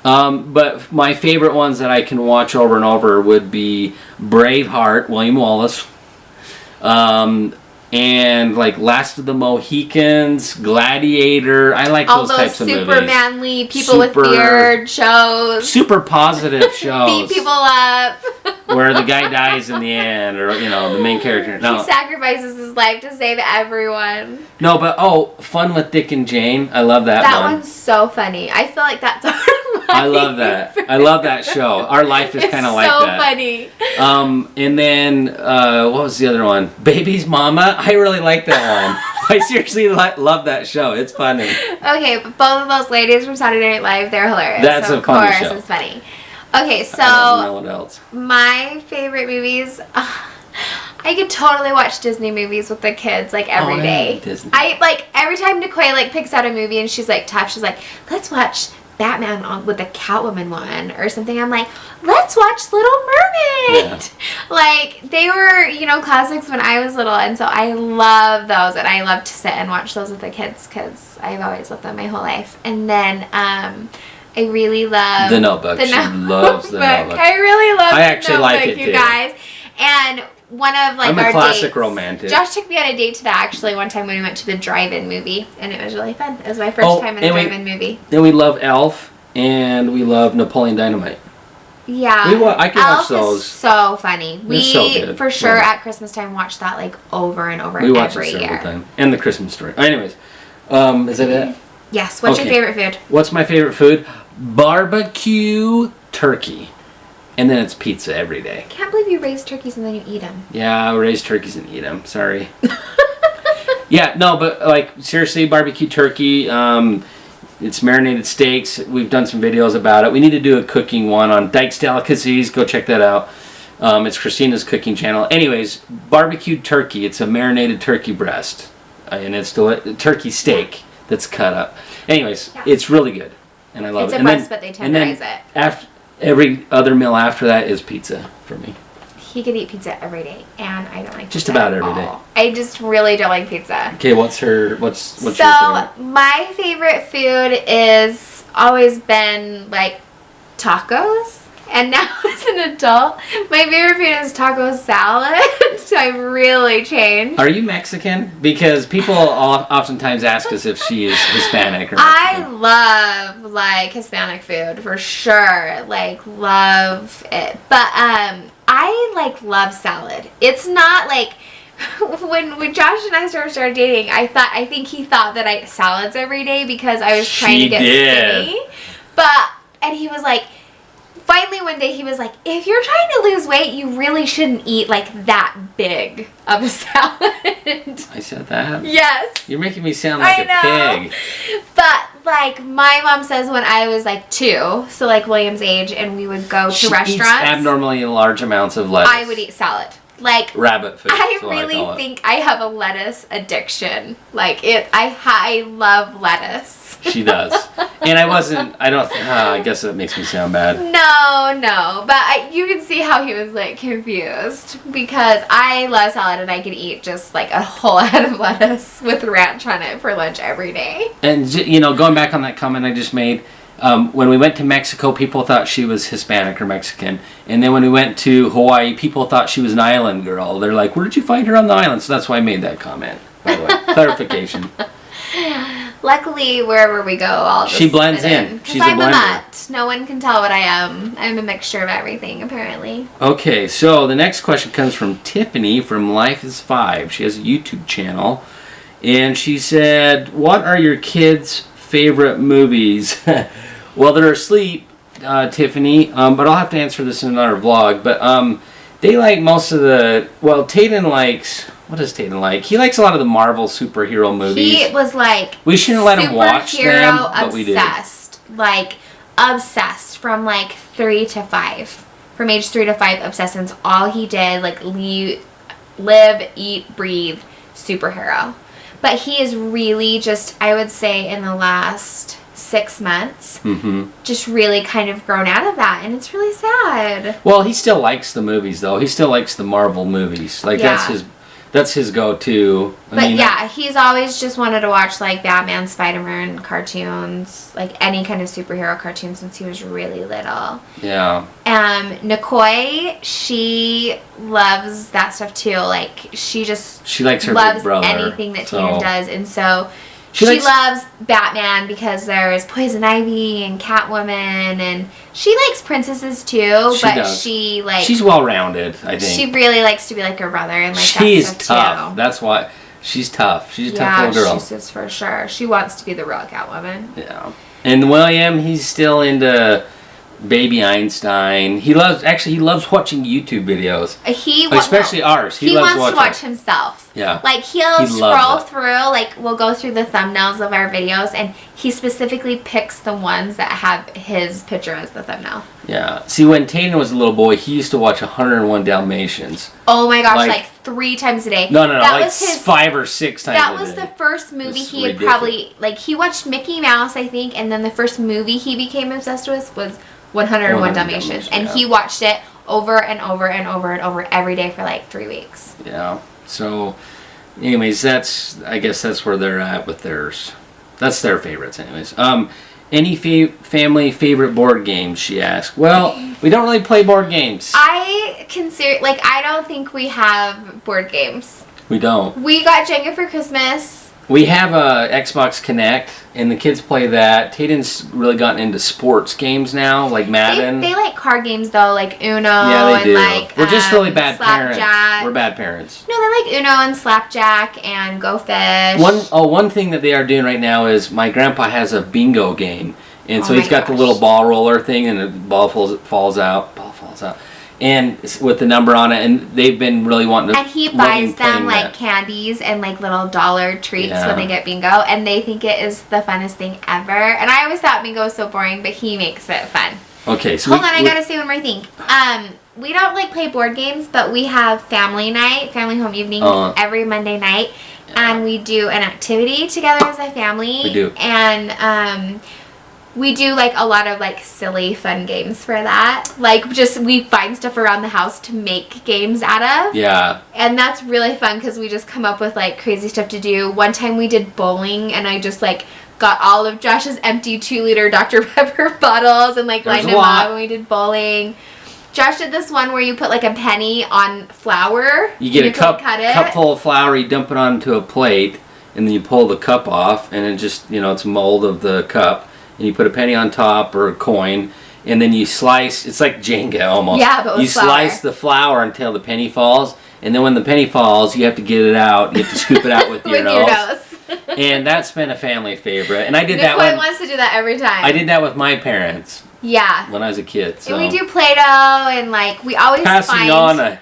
But my favorite ones that I can watch over and over would be Braveheart, William Wallace, and like Last of the Mohicans, Gladiator. I like those types of movies. All those super manly people with beard shows. Super positive shows. Beat people up. Where the guy dies in the end, or the main character. No. He sacrifices his life to save everyone. No, but Fun with Dick and Jane. I love that one. That one's so funny. I feel like that's our life. I love that. I love that show. Our life is kind of like that. It's so funny. And then what was the other one? Baby's Mama. I really like that one. I seriously love that show. It's funny. Okay, but both of those ladies from Saturday Night Live, they're hilarious. That's so a funny show. Of course, it's funny. Okay, so I don't know what else. my favorite movies. I could totally watch Disney movies with the kids like every day. Disney. I like every time Nicole like picks out a movie and she's like tough. She's like, let's watch Batman with the Catwoman one or something. I'm like, let's watch Little Mermaid. Yeah. Like they were, you know, classics when I was little, and so I love those, and I love to sit and watch those with the kids because I've always loved them my whole life. And then I really love The Notebook. She loves The Notebook. I really love I The actually Notebook, like it you too. guys. And one of like I'm a our classic dates, romantic. Josh took me on a date to that actually one time when we went to the drive-in movie, and it was really fun. It was my first time in a drive-in movie. Then we love Elf, and we love Napoleon Dynamite. Yeah, I can watch Elf those. Is so funny. They're We so good. for sure Yeah. at Christmas time watch that like over and over We watch every it several year. times. And The Christmas Story. Anyways, is that it? Yes. What's your Okay. favorite food? What's my favorite food? Barbecue turkey. And then it's pizza every day. Can't believe you raise turkeys and then you eat them. Yeah, I raise turkeys and eat them. Sorry. Yeah, no, but like seriously, barbecue turkey. It's marinated steaks. We've done some videos about it. We need to do a cooking one on Dyches Delicacies. Go check that out. It's Christina's cooking channel. Anyways, barbecue turkey. It's a marinated turkey breast, and it's turkey steak that's cut up. Anyways, Yeah. it's really good, and I love It's it. a And breast, but they and then tenderize it. after every other meal after that is pizza for me. He could eat pizza every day, and I don't like Just pizza about at every day. all. I just really don't like pizza. Okay, what's your favorite? My favorite food is always been like tacos, and now as an adult, my favorite food is taco salad. So I've really changed. Are you Mexican? Because people oftentimes ask us if she is Hispanic or I Mexican. love like Hispanic food for sure. Like love it, but I like love salad. It's not like when Josh and I started dating. I think he thought that I ate salads every day because I was trying to get skinny. And he was like, finally one day he was like, if you're trying to lose weight, you really shouldn't eat like that big of a salad. I said that? Yes. You're making me sound like a pig. But like my mom says when I was like 2, so like William's age, and we would go to She restaurants, eats abnormally large amounts of lettuce. I would eat salad. Like rabbit food. I is what really call it. think I have a lettuce addiction. Like I love lettuce. She does. And I guess that makes me sound bad. No, but you can see how he was like confused because I love salad and I could eat just like a whole head of lettuce with ranch on it for lunch every day. And, going back on that comment I just made, when we went to Mexico, people thought she was Hispanic or Mexican. And then when we went to Hawaii, people thought she was an island girl. They're like, where did you find her on the island? So that's why I made that comment, by the way. Clarification. Luckily, wherever we go, I'll just She blends fit in. Because She's a I'm a blender. mutt. No one can tell what I am. I'm a mixture of everything, apparently. Okay, so the next question comes from Tiffany from Life is 5. She has a YouTube channel. And she said, what are your kids' favorite movies? Well, they're asleep, Tiffany, but I'll have to answer this in another vlog. But they like most of the... Well, Tayden likes... What does Tayden like? He likes a lot of the Marvel superhero movies. He was like... We shouldn't let him watch them, but we did. Obsessed. Like, obsessed from like 3 to 5. From age 3 to 5, obsessed. Since all he did, like, live, eat, breathe, superhero. But he is really just, I would say, in the last 6 months, just really kind of grown out of that, and it's really sad. Well, he still likes the movies, though. He still likes the Marvel movies. Like, Yeah. that's his go-to. But yeah, he's always just wanted to watch like Batman, Spider-Man cartoons, like any kind of superhero cartoon since he was really little. Yeah. Nicole, she loves that stuff too. Like she likes her loves big brother. anything that Tatum does, and so She likes- loves Batman because there's Poison Ivy and Catwoman, and she likes princesses too. She but does. she's well-rounded, I think. she really likes to be like her brother and like She that is stuff tough. too. That's why she's tough. She's a tough little girl. She says for sure. She wants to be the real Catwoman. Yeah. And William, he's still into Baby Einstein. He loves watching YouTube videos. Especially ours. He loves wants to watch himself. Yeah. Like he'll scroll through, like we'll go through the thumbnails of our videos, and he specifically picks the ones that have his picture as the thumbnail. Yeah. See, when Tatum was a little boy, he used to watch 101 Dalmatians. Oh my gosh, like 3 times a day. No, that like was 5 or 6 times that a day. was the first movie he had probably, like he watched Mickey Mouse, I think, and then the first movie he became obsessed with was 101 Dalmatians. And he watched it over and over and over and over every day for like 3 weeks. Yeah. So, anyways, I guess that's where they're at with theirs. That's their favorites, anyways. Any family favorite board games? She asked. Well, we don't really play board games. I don't think we have board games. We don't. We got Jenga for Christmas. We have a Xbox Connect, and the kids play that. Tatum's really gotten into sports games now, like Madden. They like card games though, like Uno. Yeah, they do. Like, we're just really bad Slapjack. parents. We're bad parents. No, they like Uno and Slapjack and Go Fish. One thing that they are doing right now is my grandpa has a bingo game, and so he's got the little ball roller thing, and the ball falls out. And with the number on it, and they've been really wanting to. And he buys them like candies and like little dollar treats when they get bingo, and they think it is the funnest thing ever. And I always thought bingo was so boring, but he makes it fun. Okay, so hold on, I gotta say one more thing. We don't like play board games, but we have family night, family home evening every Monday night, and we do an activity together as a family. We do, and we do like a lot of like silly fun games for that. Like just we find stuff around the house to make games out of. Yeah. And that's really fun because we just come up with like crazy stuff to do. One time we did bowling, and I just like got all of Josh's empty 2-liter Dr. Pepper bottles and like lined them up, and we did bowling. Josh did this one where you put like a penny on flour. You get a cup full of flour, you dump it onto a plate, and then you pull the cup off, and it just, it's a mold of the cup. And you put a penny on top or a coin, and then you slice. It's like Jenga almost. Yeah, but with flour. Slice the flour until the penny falls, and then when the penny falls, you have to get it out. You have to scoop it out with your nose. And that's been a family favorite. And I did that one. Nicole wants to do that every time. I did that with my parents. Yeah. When I was a kid. So. And we do Play-Doh, and like we always passing on a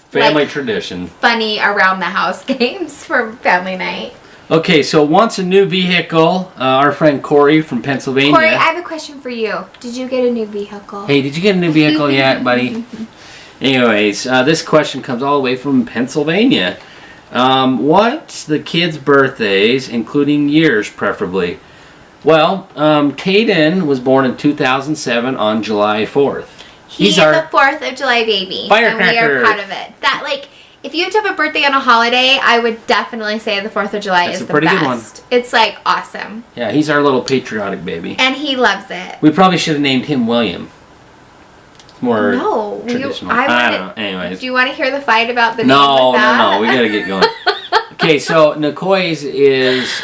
family tradition. Funny around the house games for family night. Okay, so wants a new vehicle. Our friend Corey from Pennsylvania. Corey, I have a question for you. Did you get a new vehicle? Hey, did you get a new vehicle yet, buddy? Anyways, this question comes all the way from Pennsylvania. What's the kids' birthdays, including years, preferably? Well, Caden was born in 2007 on July 4th. He's a 4th of July baby. Firecracker. And we are proud of it. That, like, if you have to have a birthday on a holiday, I would definitely say the 4th of July is the best. Good one. It's like awesome. Yeah, he's our little patriotic baby. And he loves it. We probably should have named him William. It's more traditional. I don't know. Anyways. Do you want to hear the fight about the name No, with that? no. We got to get going. Okay, so Nicole's is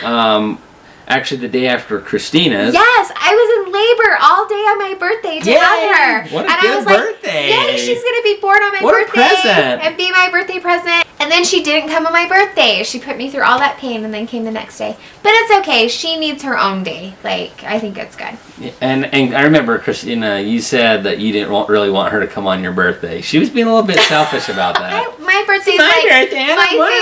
actually the day after Christina's. Yes, I was in labor all day on my birthday to have her. What a good birthday. Yay, she's going to be born on my birthday. What a present. And be my birthday present. And then she didn't come on my birthday. She put me through all that pain and then came the next day. But it's okay. She needs her own day. Like, I think it's good. And I remember, Christina, you said that you didn't really want her to come on your birthday. She was being a little bit selfish about that. My birthday's my favorite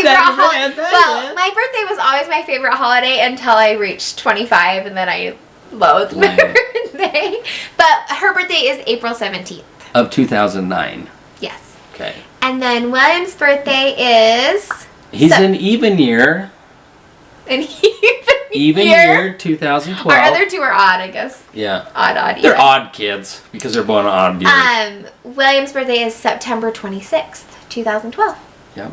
holiday. Well, my birthday was always my favorite holiday until I reached 25, and then I loathed my birthday. But her birthday is April 17th. Of 2009. Yes. Okay. And then William's birthday is... He's an even year. An even year, 2012. Our other two are odd, I guess. Yeah. Odd. They're odd kids because they're born on odd years. William's birthday is September 26th, 2012. Yeah.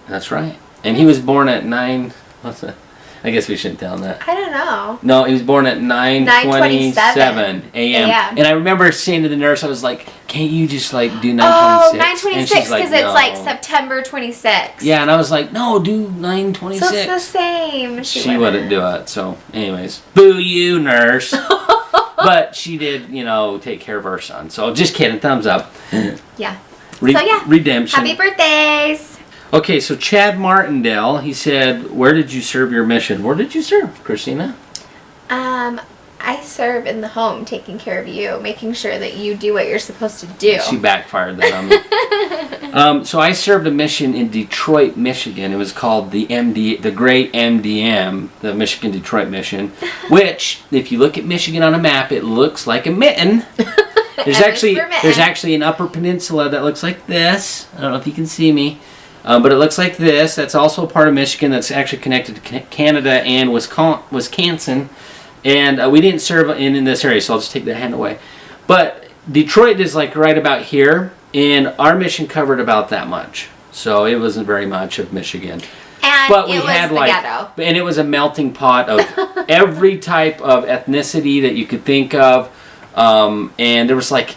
That's right. And he was born at 9... What's that? I guess we shouldn't tell him that. I don't know. No, he was born at 9:27 a.m. And I remember saying to the nurse, I was like, can't you just like do 9:26? Oh, 9:26 because it's like September 26th. Yeah, and I was like, no, do 9:26. So it's the same. She wouldn't do it. So anyways, boo you, nurse. But she did, take care of her son. So just kidding, thumbs up. Yeah. So yeah. Redemption. Happy birthdays. Okay, so Chad Martindale, he said, where did you serve your mission? Where did you serve, Christina? I I serve in the home, taking care of you, making sure that you do what you're supposed to do. She backfired that on me. So I served a mission in Detroit, Michigan. It was called the Great MDM, the Michigan Detroit Mission, which, if you look at Michigan on a map, it looks like a mitten. There's actually an upper peninsula that looks like this. I don't know if you can see me. But it looks like this. That's also a part of Michigan that's actually connected to Canada and Wisconsin. And we didn't serve in this area, so I'll just take that hand away. But Detroit is like right about here, and our mission covered about that much. So it wasn't very much of Michigan. And but we it was had the like, ghetto. And it was a melting pot of every type of ethnicity that you could think of. And there was like,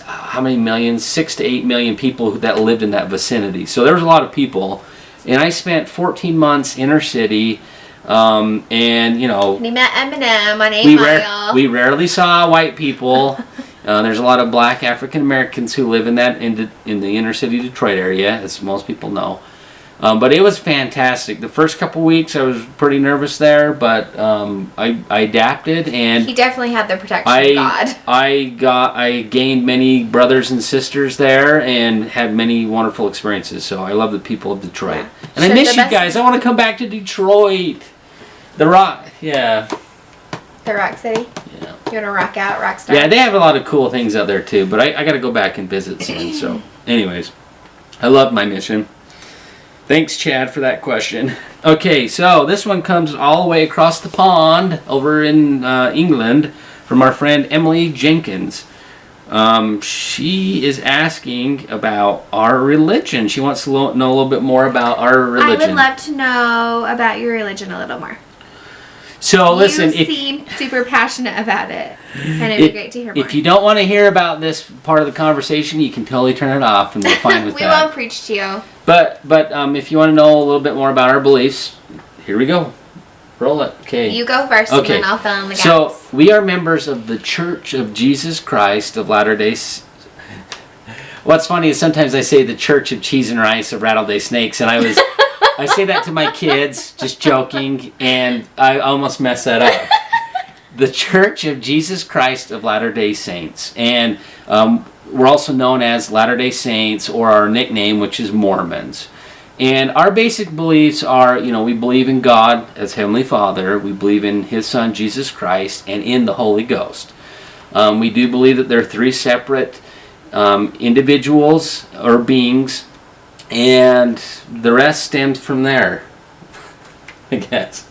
how many millions? 6 to 8 million people that lived in that vicinity. So there was a lot of people. And I spent 14 months inner city. And you know, we met Eminem on 8 Mile. We rarely saw white people. There's a lot of black African Americans who live in the inner city Detroit area, as most people know. But it was fantastic. The first couple weeks I was pretty nervous there, but I adapted, and he definitely had the protection of God. I gained many brothers and sisters there, and had many wonderful experiences. So I love the people of Detroit, Yeah. and I miss you guys. I want to come back to Detroit. The Rock, yeah. The Rock City? Yeah. You want to rock out, rock star? Yeah, they have a lot of cool things out there too, but I got to go back and visit soon. So, anyways, I loved my mission. Thanks, Chad, for that question. Okay, so this one comes all the way across the pond over in England from our friend Emily Jenkins. She is asking about our religion. She wants to know a little bit more about our religion. I would love to know about your religion a little more. So listen, you seem super passionate about it, and it'd be great to hear more. If you don't want to hear about this part of the conversation, you can totally turn it off, and we're fine with we that. won't preach to you. But if you want to know a little bit more about our beliefs, here we go. Roll it. Okay. You go first, and then I'll fill in the gaps. So we are members of the Church of Jesus Christ of Latter-day. What's funny is sometimes I say the Church of Cheese and Rice of Rattle-Day Snakes, and I say that to my kids, just joking, and I almost mess that up. The Church of Jesus Christ of Latter-day Saints. And we're also known as Latter-day Saints, or our nickname, which is Mormons. And our basic beliefs are, we believe in God as Heavenly Father, we believe in His Son, Jesus Christ, and in the Holy Ghost. We do believe that there are 3 separate individuals or beings, and the rest stems from there, I guess.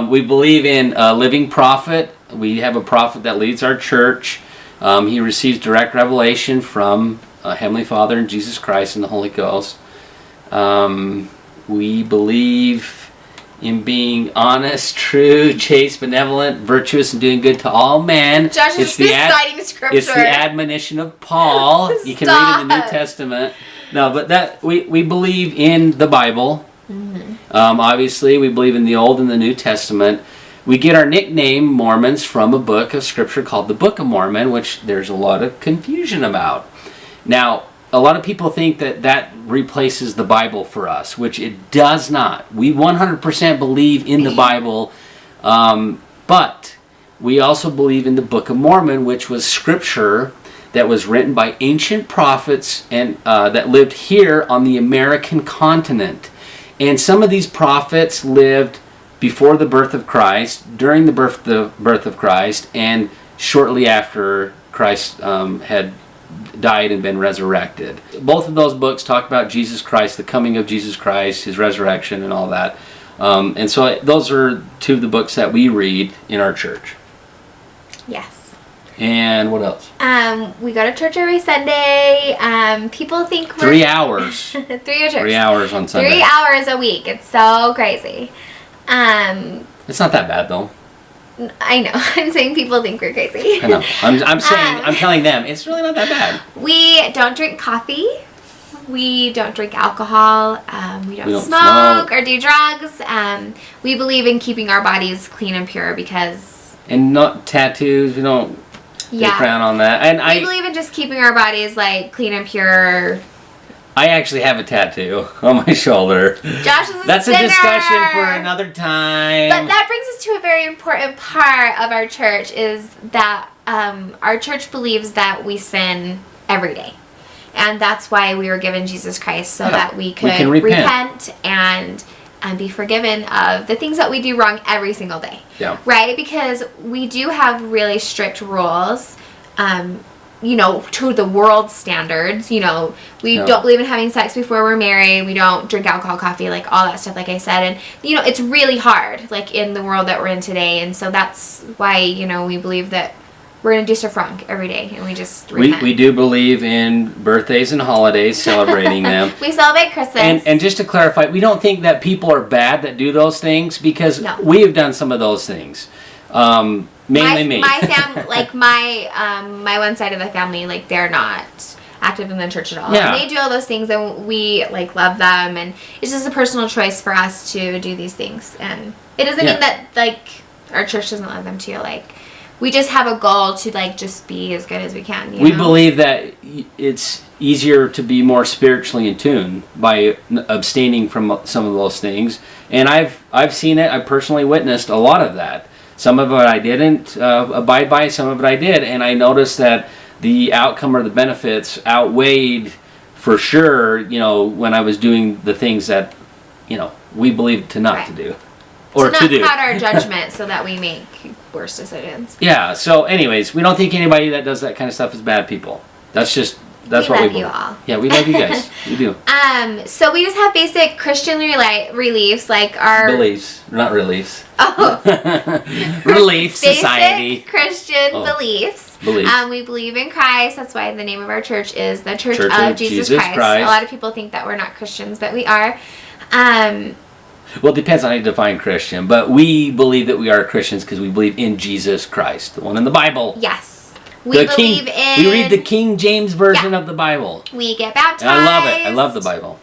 We believe in a living prophet. We have a prophet that leads our church. He receives direct revelation from Heavenly Father and Jesus Christ and the Holy Ghost. We believe in being honest, true, chaste, benevolent, virtuous, and doing good to all men. Josh is citing scripture. It's the admonition of Paul. You can read it in the New Testament. No, but that we believe in the Bible. Mm-hmm. Obviously, we believe in the Old and the New Testament. We get our nickname Mormons from a book of scripture called the Book of Mormon, which there's a lot of confusion about. Now, a lot of people think that replaces the Bible for us, which it does not. We 100% believe in the Bible, but we also believe in the Book of Mormon, which was scripture that was written by ancient prophets and that lived here on the American continent. And some of these prophets lived before the birth of Christ, during the birth of Christ, and shortly after Christ had died and been resurrected. Both of those books talk about Jesus Christ, the coming of Jesus Christ, His resurrection, and all that. And so those are 2 of the books that we read in our church. Yes. And what else? We go to church every Sunday. People think we're 3 hours. 3 hours on Sunday. 3 hours a week. It's so crazy. It's not that bad though. I know. I'm saying people think we're crazy. I know. I'm telling them it's really not that bad. We don't drink coffee. We don't drink alcohol. We don't smoke or do drugs. We believe in keeping our bodies clean and pure because. And not tattoos. We don't. Yeah. Frown on that. And we believe in just keeping our bodies like clean and pure. I actually have a tattoo on my shoulder. Josh is a That's sinner. a discussion for another time. But that brings us to a very important part of our church, is that our church believes that we sin every day. And that's why we were given Jesus Christ, so that we could can repent and be forgiven of the things that we do wrong every single day. Yeah. Right? Because we do have really strict rules, to the world standards. We don't believe in having sex before we're married. We don't drink alcohol, coffee, like all that stuff, like I said. And, it's really hard, like in the world that we're in today. And so that's why, we believe that we're going to do stuff wrong every day, and we just repent. We do believe in birthdays and holidays, celebrating them. We celebrate Christmas. And just to clarify, we don't think that people are bad that do those things, because we have done some of those things. Mainly me. My family, like my one side of the family, like they're not active in the church at all. Yeah. And they do all those things, and we like love them, and it's just a personal choice for us to do these things. And it doesn't mean that like our church doesn't love them too. Like, we just have a goal to like just be as good as we can. We believe that it's easier to be more spiritually in tune by abstaining from some of those things, and I've seen it. I personally witnessed a lot of that. Some of it I didn't abide by. Some of it I did, and I noticed that the outcome or the benefits outweighed for sure. When I was doing the things that we believed to not to do. Or to do. Not our judgment, so that we make worse decisions. Yeah. So, anyways, we don't think anybody that does that kind of stuff is bad people. That's what we love you all. Yeah, we love you guys. We do. So we just have basic Christian reliefs, like our Beliefs, not reliefs. Oh. Relief Society. Basic Christian beliefs. We believe in Christ. That's why the name of our church is the Church of Jesus Christ. A lot of people think that we're not Christians, but we are. Well, it depends on how you define Christian, but we believe that we are Christians because we believe in Jesus Christ, the one in the Bible. Yes. We read the King James Version of the Bible. We get baptized. And I love it. I love the Bible.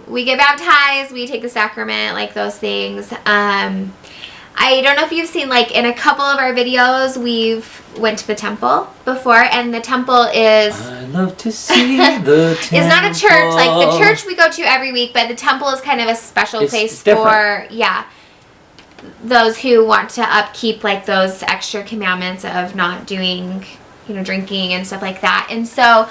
We get baptized. We take the sacrament, like those things. I don't know if you've seen, like, in a couple of our videos, we've went to the temple before, and the temple is... I love to see the temple. It's not a church. Like, the church we go to every week, but the temple is kind of a special place for, those who want to upkeep, like, those extra commandments of not doing, drinking and stuff like that. And so...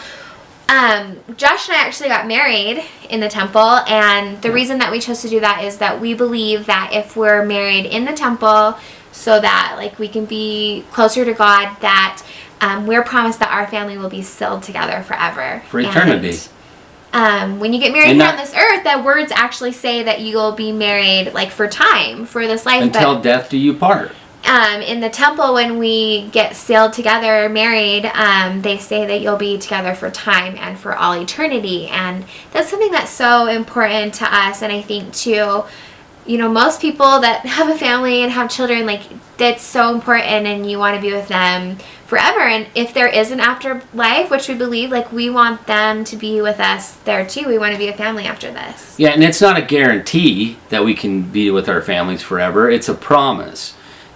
Josh and I actually got married in the temple, and the reason that we chose to do that is that we believe that if we're married in the temple, so that like we can be closer to God, that we're promised that our family will be sealed together forever. For eternity. And, when you get married here on this earth, the words actually say that you'll be married like for time, for this life. Until death do you part. In the temple, when we get sealed together, married, they say that you'll be together for time and for all eternity. And that's something that's so important to us. And I think to, most people that have a family and have children, like, that's so important, and you want to be with them forever. And if there is an afterlife, which we believe, like, we want them to be with us there too. We want to be a family after this. Yeah, and it's not a guarantee that we can be with our families forever. It's a promise.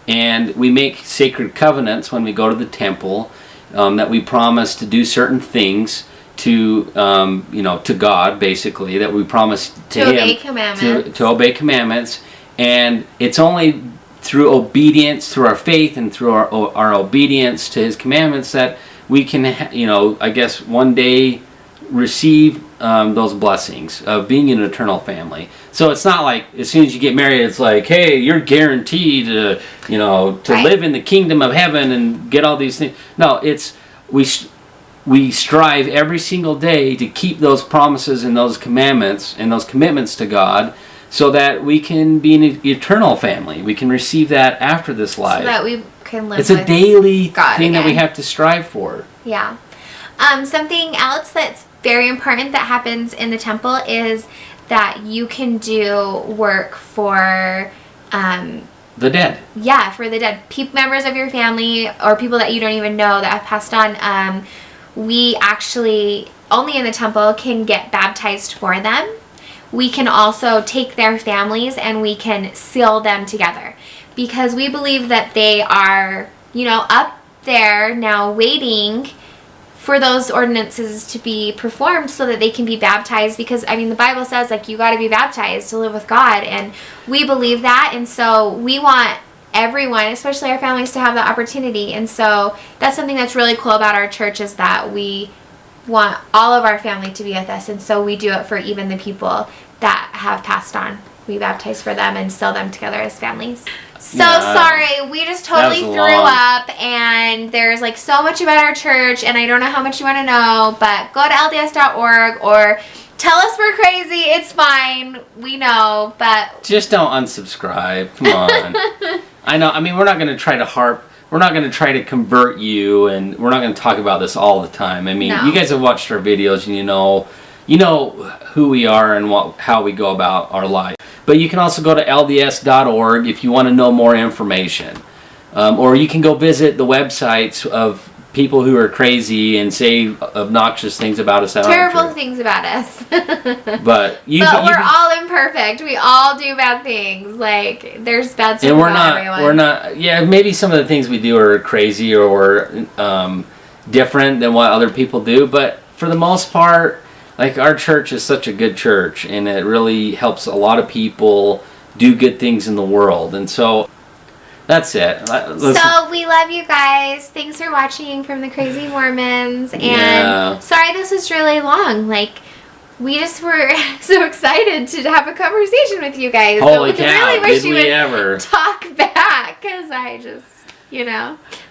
And we make sacred covenants when we go to the temple, that we promise to do certain things to, to God, basically, that we promise to Him. Obey commandments. To obey commandments. And it's only through obedience, through our faith, and through our obedience to His commandments that we can, I guess one day receive those blessings of being an eternal family. So it's not like as soon as you get married, it's like, hey, you're guaranteed to, live in the kingdom of heaven and get all these things. No, it's we strive every single day to keep those promises and those commandments and those commitments to God, so that we can be an eternal family. We can receive that after this life. So that we can live. It's a daily God thing again. that we have to strive for. Yeah. Something else that's very important that happens in the temple is that you can do work for the dead. Yeah, for the dead. Members of your family or people that you don't even know that have passed on. We actually, only in the temple, can get baptized for them. We can also take their families and we can seal them together. Because we believe that they are, up there now waiting for those ordinances to be performed so that they can be baptized, because I mean the Bible says like you got to be baptized to live with God, and we believe that, and so we want everyone, especially our families, to have the opportunity. And so that's something that's really cool about our church, is that we want all of our family to be with us, and so we do it for even the people that have passed on. We baptize for them and seal them together as families. So sorry, we just totally threw up, and there's like so much about our church, and I don't know how much you want to know, but go to lds.org or tell us we're crazy. It's fine. We know, but just don't unsubscribe. Come on. I know. I mean, we're not going to try to we're not going to try to convert you, and we're not going to talk about this all the time. I mean, you guys have watched our videos, and you know who we are and how we go about our life. But you can also go to lds.org if you want to know more information. Or you can go visit the websites of people who are crazy and say obnoxious things about us. Terrible things about us. But we're all imperfect. We all do bad things. Like, there's bad stuff about everyone. We're not, yeah, maybe some of the things we do are crazy or different than what other people do. But for the most part, like, our church is such a good church, and it really helps a lot of people do good things in the world. And so that's it. So we love you guys. Thanks for watching from the Crazy Mormons. And sorry this was really long. Like, we just were so excited to have a conversation with you guys. Holy cow, really wish did we ever talk back, because I just,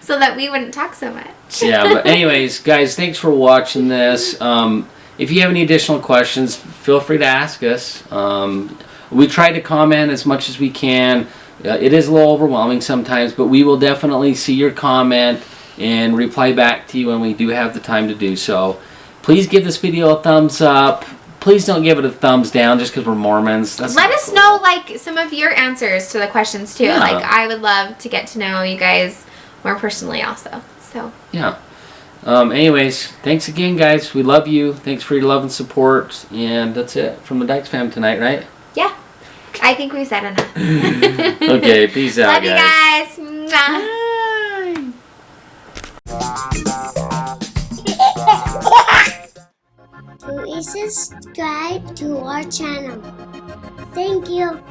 so that we wouldn't talk so much. Yeah, but anyways, guys, thanks for watching this. If you have any additional questions, feel free to ask us. We try to comment as much as we can. It is a little overwhelming sometimes, but we will definitely see your comment and reply back to you when we do have the time to do so. Please give this video a thumbs up. Please don't give it a thumbs down just because we're Mormons. Let us know, like, some of your answers to the questions too. Like, I would love to get to know you guys more personally also. So yeah. Anyways, thanks again, guys. We love you. Thanks for your love and support. And that's it from the Dyches fam tonight, right? Yeah. I think we said enough. Okay, peace out, guys. Love you guys. Please subscribe to our channel. Thank you.